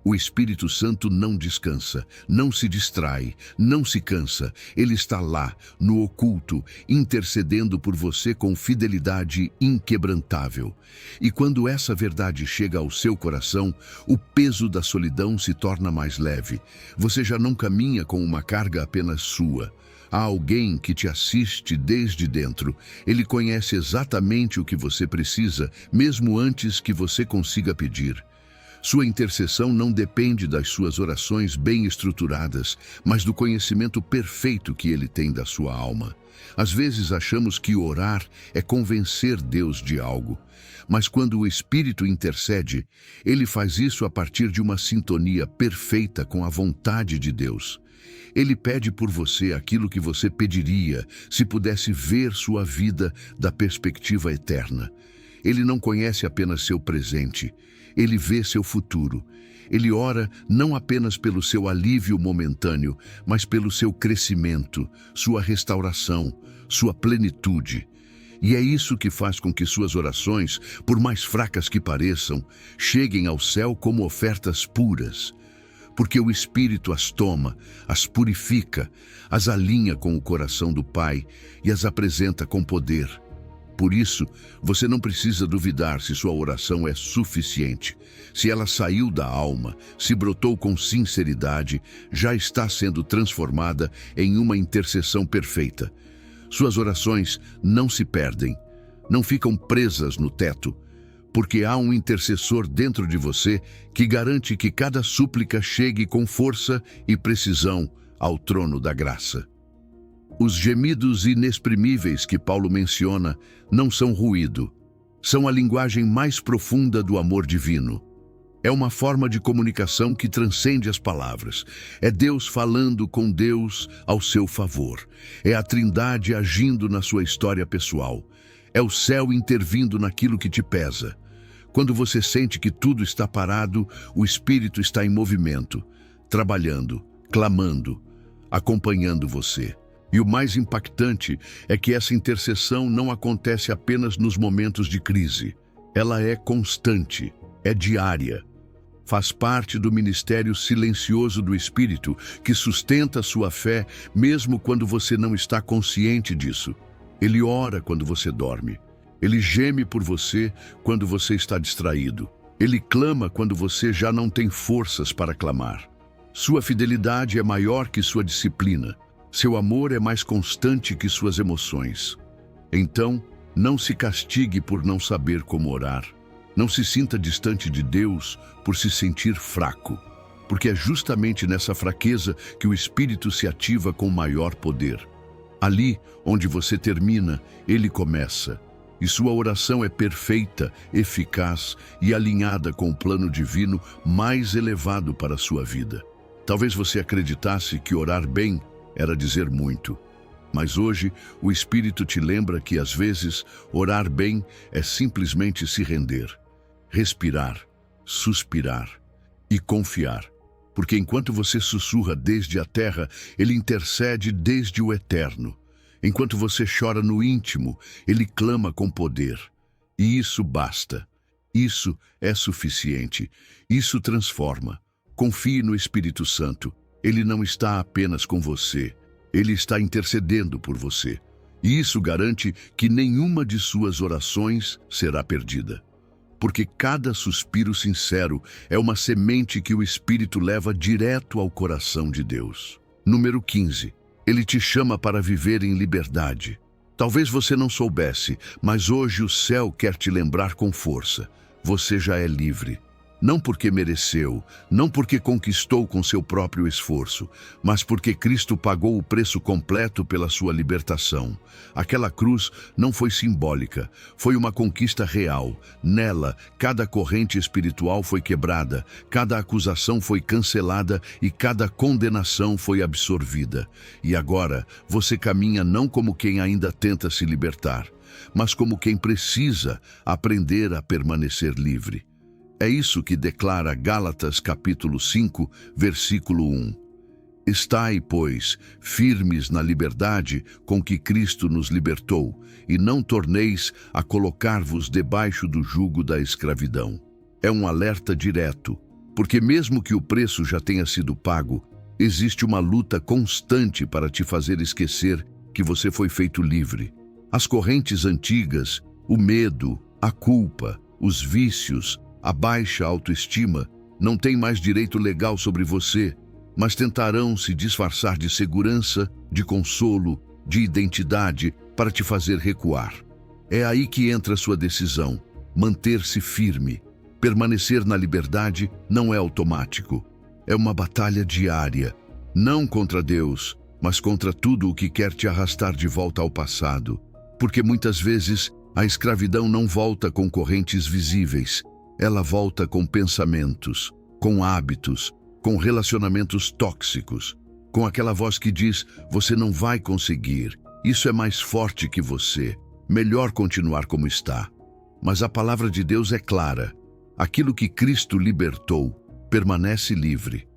O Espírito Santo não descansa, não se distrai, não se cansa. Ele está lá, no oculto, intercedendo por você com fidelidade inquebrantável. E quando essa verdade chega ao seu coração, o peso da solidão se torna mais leve. Você já não caminha com uma carga apenas sua. Há alguém que te assiste desde dentro. Ele conhece exatamente o que você precisa, mesmo antes que você consiga pedir. Sua intercessão não depende das suas orações bem estruturadas, mas do conhecimento perfeito que ele tem da sua alma. Às vezes achamos que orar é convencer Deus de algo, mas quando o Espírito intercede, ele faz isso a partir de uma sintonia perfeita com a vontade de Deus. Ele pede por você aquilo que você pediria se pudesse ver sua vida da perspectiva eterna. Ele não conhece apenas seu presente, ele vê seu futuro. Ele ora não apenas pelo seu alívio momentâneo, mas pelo seu crescimento, sua restauração, sua plenitude. E é isso que faz com que suas orações, por mais fracas que pareçam, cheguem ao céu como ofertas puras. Porque o Espírito as toma, as purifica, as alinha com o coração do Pai e as apresenta com poder. Por isso, você não precisa duvidar se sua oração é suficiente. Se ela saiu da alma, se brotou com sinceridade, já está sendo transformada em uma intercessão perfeita. Suas orações não se perdem, não ficam presas no teto, porque há um intercessor dentro de você que garante que cada súplica chegue com força e precisão ao trono da graça. Os gemidos inexprimíveis que Paulo menciona não são ruído, são a linguagem mais profunda do amor divino. É uma forma de comunicação que transcende as palavras. É Deus falando com Deus ao seu favor. É a Trindade agindo na sua história pessoal. É o céu intervindo naquilo que te pesa. Quando você sente que tudo está parado, o Espírito está em movimento, trabalhando, clamando, acompanhando você. E o mais impactante é que essa intercessão não acontece apenas nos momentos de crise. Ela é constante, é diária. Faz parte do ministério silencioso do Espírito que sustenta sua fé mesmo quando você não está consciente disso. Ele ora quando você dorme. Ele geme por você quando você está distraído. Ele clama quando você já não tem forças para clamar. Sua fidelidade é maior que sua disciplina. Seu amor é mais constante que suas emoções. Então, não se castigue por não saber como orar. Não se sinta distante de Deus por se sentir fraco, porque é justamente nessa fraqueza que o Espírito se ativa com maior poder. Ali, onde você termina, ele começa. E sua oração é perfeita, eficaz e alinhada com o plano divino mais elevado para a sua vida. Talvez você acreditasse que orar bem era dizer muito. Mas hoje, o Espírito te lembra que, às vezes, orar bem é simplesmente se render, respirar, suspirar e confiar. Porque enquanto você sussurra desde a terra, ele intercede desde o eterno. Enquanto você chora no íntimo, ele clama com poder. E isso basta. Isso é suficiente. Isso transforma. Confie no Espírito Santo. Ele não está apenas com você, ele está intercedendo por você. E isso garante que nenhuma de suas orações será perdida. Porque cada suspiro sincero é uma semente que o Espírito leva direto ao coração de Deus. Número 15. Ele te chama para viver em liberdade. Talvez você não soubesse, mas hoje o céu quer te lembrar com força. Você já é livre. Não porque mereceu, não porque conquistou com seu próprio esforço, mas porque Cristo pagou o preço completo pela sua libertação. Aquela cruz não foi simbólica, foi uma conquista real. Nela, cada corrente espiritual foi quebrada, cada acusação foi cancelada e cada condenação foi absorvida. E agora, você caminha não como quem ainda tenta se libertar, mas como quem precisa aprender a permanecer livre. É isso que declara Gálatas capítulo 5, versículo 1. Estai, pois, firmes na liberdade com que Cristo nos libertou, e não torneis a colocar-vos debaixo do jugo da escravidão. É um alerta direto. Porque mesmo que o preço já tenha sido pago, existe uma luta constante para te fazer esquecer que você foi feito livre. As correntes antigas, o medo, a culpa, os vícios, a baixa autoestima não têm mais direito legal sobre você, mas tentarão se disfarçar de segurança, de consolo, de identidade para te fazer recuar. É aí que entra a sua decisão: manter-se firme. Permanecer na liberdade não é automático. É uma batalha diária, não contra Deus, mas contra tudo o que quer te arrastar de volta ao passado. Porque muitas vezes a escravidão não volta com correntes visíveis, ela volta com pensamentos, com hábitos, com relacionamentos tóxicos, com aquela voz que diz: você não vai conseguir, isso é mais forte que você, melhor continuar como está. Mas a palavra de Deus é clara: aquilo que Cristo libertou permanece livre.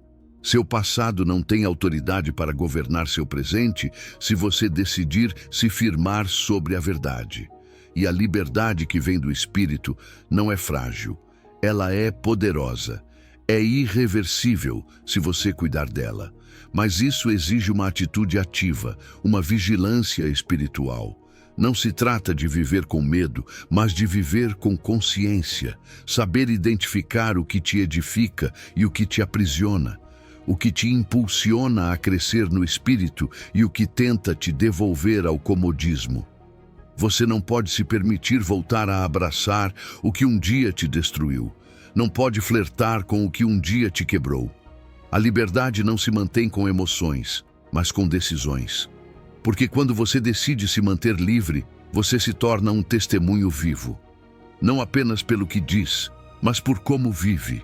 Seu passado não tem autoridade para governar seu presente se você decidir se firmar sobre a verdade. E a liberdade que vem do Espírito não é frágil, ela é poderosa. É irreversível se você cuidar dela. Mas isso exige uma atitude ativa, uma vigilância espiritual. Não se trata de viver com medo, mas de viver com consciência, saber identificar o que te edifica e o que te aprisiona, o que te impulsiona a crescer no espírito e o que tenta te devolver ao comodismo. Você não pode se permitir voltar a abraçar o que um dia te destruiu. Não pode flertar com o que um dia te quebrou. A liberdade não se mantém com emoções, mas com decisões. Porque quando você decide se manter livre, você se torna um testemunho vivo. Não apenas pelo que diz, mas por como vive.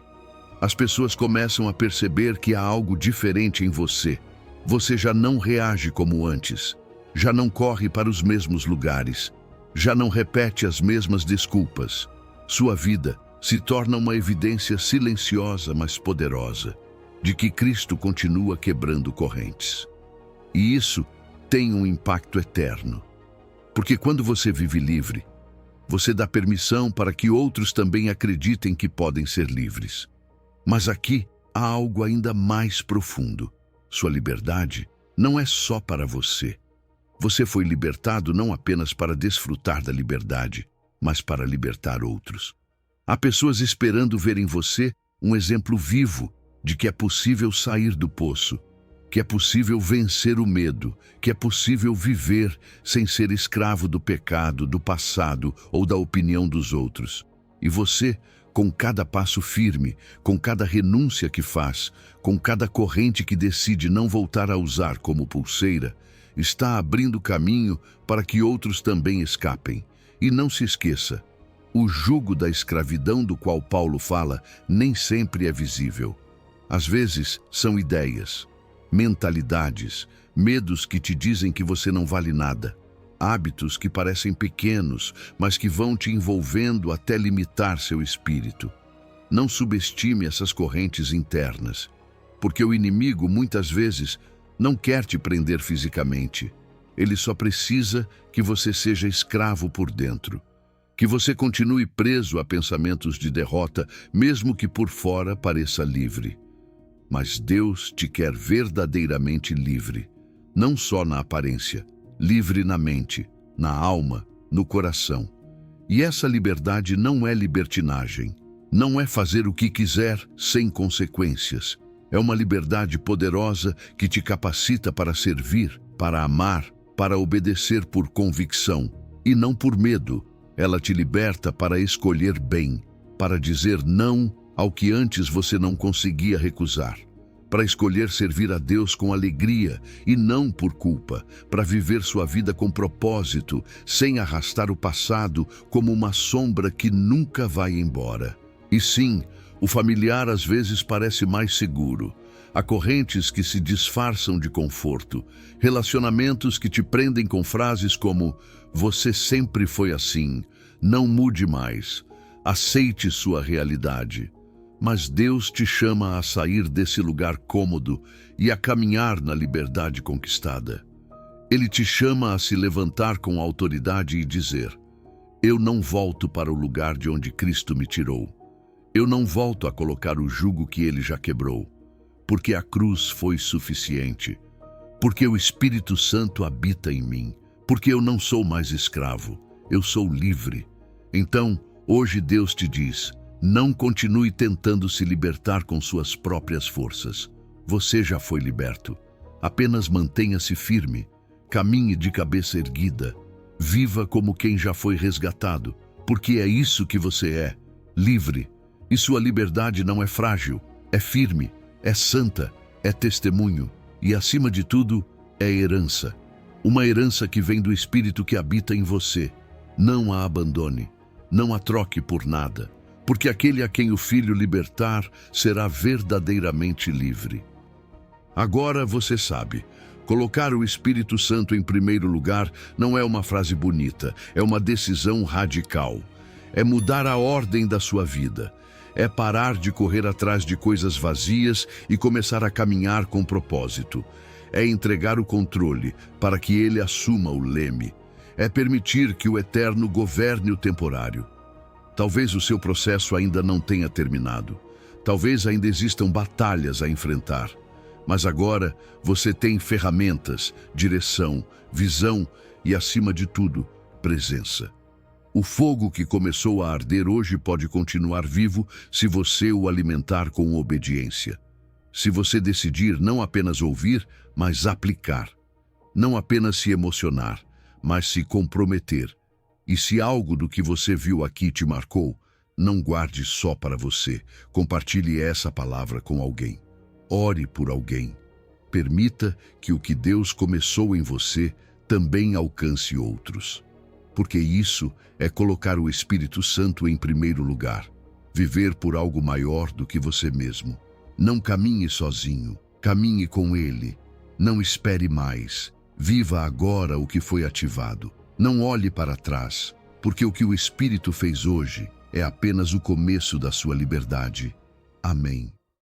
As pessoas começam a perceber que há algo diferente em você. Você já não reage como antes. Já não corre para os mesmos lugares. Já não repete as mesmas desculpas. Sua vida se torna uma evidência silenciosa, mas poderosa, de que Cristo continua quebrando correntes. E isso tem um impacto eterno. Porque quando você vive livre, você dá permissão para que outros também acreditem que podem ser livres. Mas aqui há algo ainda mais profundo. Sua liberdade não é só para você. Você foi libertado não apenas para desfrutar da liberdade, mas para libertar outros. Há pessoas esperando ver em você um exemplo vivo de que é possível sair do poço, que é possível vencer o medo, que é possível viver sem ser escravo do pecado, do passado ou da opinião dos outros. E você, com cada passo firme, com cada renúncia que faz, com cada corrente que decide não voltar a usar como pulseira, está abrindo caminho para que outros também escapem. E não se esqueça, o jugo da escravidão do qual Paulo fala nem sempre é visível. Às vezes são ideias, mentalidades, medos que te dizem que você não vale nada, hábitos que parecem pequenos, mas que vão te envolvendo até limitar seu espírito. Não subestime essas correntes internas, porque o inimigo muitas vezes não quer te prender fisicamente. Ele só precisa que você seja escravo por dentro, que você continue preso a pensamentos de derrota, mesmo que por fora pareça livre. Mas Deus te quer verdadeiramente livre, não só na aparência, livre na mente, na alma, no coração. E essa liberdade não é libertinagem, não é fazer o que quiser sem consequências. É uma liberdade poderosa que te capacita para servir, para amar, para obedecer por convicção e não por medo. Ela te liberta para escolher bem, para dizer não ao que antes você não conseguia recusar, para escolher servir a Deus com alegria e não por culpa, para viver sua vida com propósito, sem arrastar o passado como uma sombra que nunca vai embora. E sim, o familiar às vezes parece mais seguro. Há correntes que se disfarçam de conforto, relacionamentos que te prendem com frases como "você sempre foi assim", "não mude mais", "aceite sua realidade". Mas Deus te chama a sair desse lugar cômodo e a caminhar na liberdade conquistada. Ele te chama a se levantar com autoridade e dizer: "Eu não volto para o lugar de onde Cristo me tirou. Eu não volto a colocar o jugo que ele já quebrou, porque a cruz foi suficiente, porque o Espírito Santo habita em mim, porque eu não sou mais escravo, eu sou livre. Então, hoje Deus te diz: não continue tentando se libertar com suas próprias forças. Você já foi liberto. Apenas mantenha-se firme, caminhe de cabeça erguida, viva como quem já foi resgatado, porque é isso que você é, livre. E sua liberdade não é frágil, é firme, é santa, é testemunho e, acima de tudo, é herança. Uma herança que vem do Espírito que habita em você. Não a abandone, não a troque por nada, porque aquele a quem o Filho libertar será verdadeiramente livre. Agora você sabe, colocar o Espírito Santo em primeiro lugar não é uma frase bonita, é uma decisão radical. É mudar a ordem da sua vida. É parar de correr atrás de coisas vazias e começar a caminhar com propósito. É entregar o controle para que ele assuma o leme. É permitir que o eterno governe o temporário. Talvez o seu processo ainda não tenha terminado. Talvez ainda existam batalhas a enfrentar. Mas agora você tem ferramentas, direção, visão e, acima de tudo, presença. O fogo que começou a arder hoje pode continuar vivo se você o alimentar com obediência. Se você decidir não apenas ouvir, mas aplicar. Não apenas se emocionar, mas se comprometer. E se algo do que você viu aqui te marcou, não guarde só para você. Compartilhe essa palavra com alguém. Ore por alguém. Permita que o que Deus começou em você também alcance outros. Porque isso é colocar o Espírito Santo em primeiro lugar. Viver por algo maior do que você mesmo. Não caminhe sozinho, caminhe com Ele. Não espere mais. Viva agora o que foi ativado. Não olhe para trás, porque o que o Espírito fez hoje é apenas o começo da sua liberdade. Amém.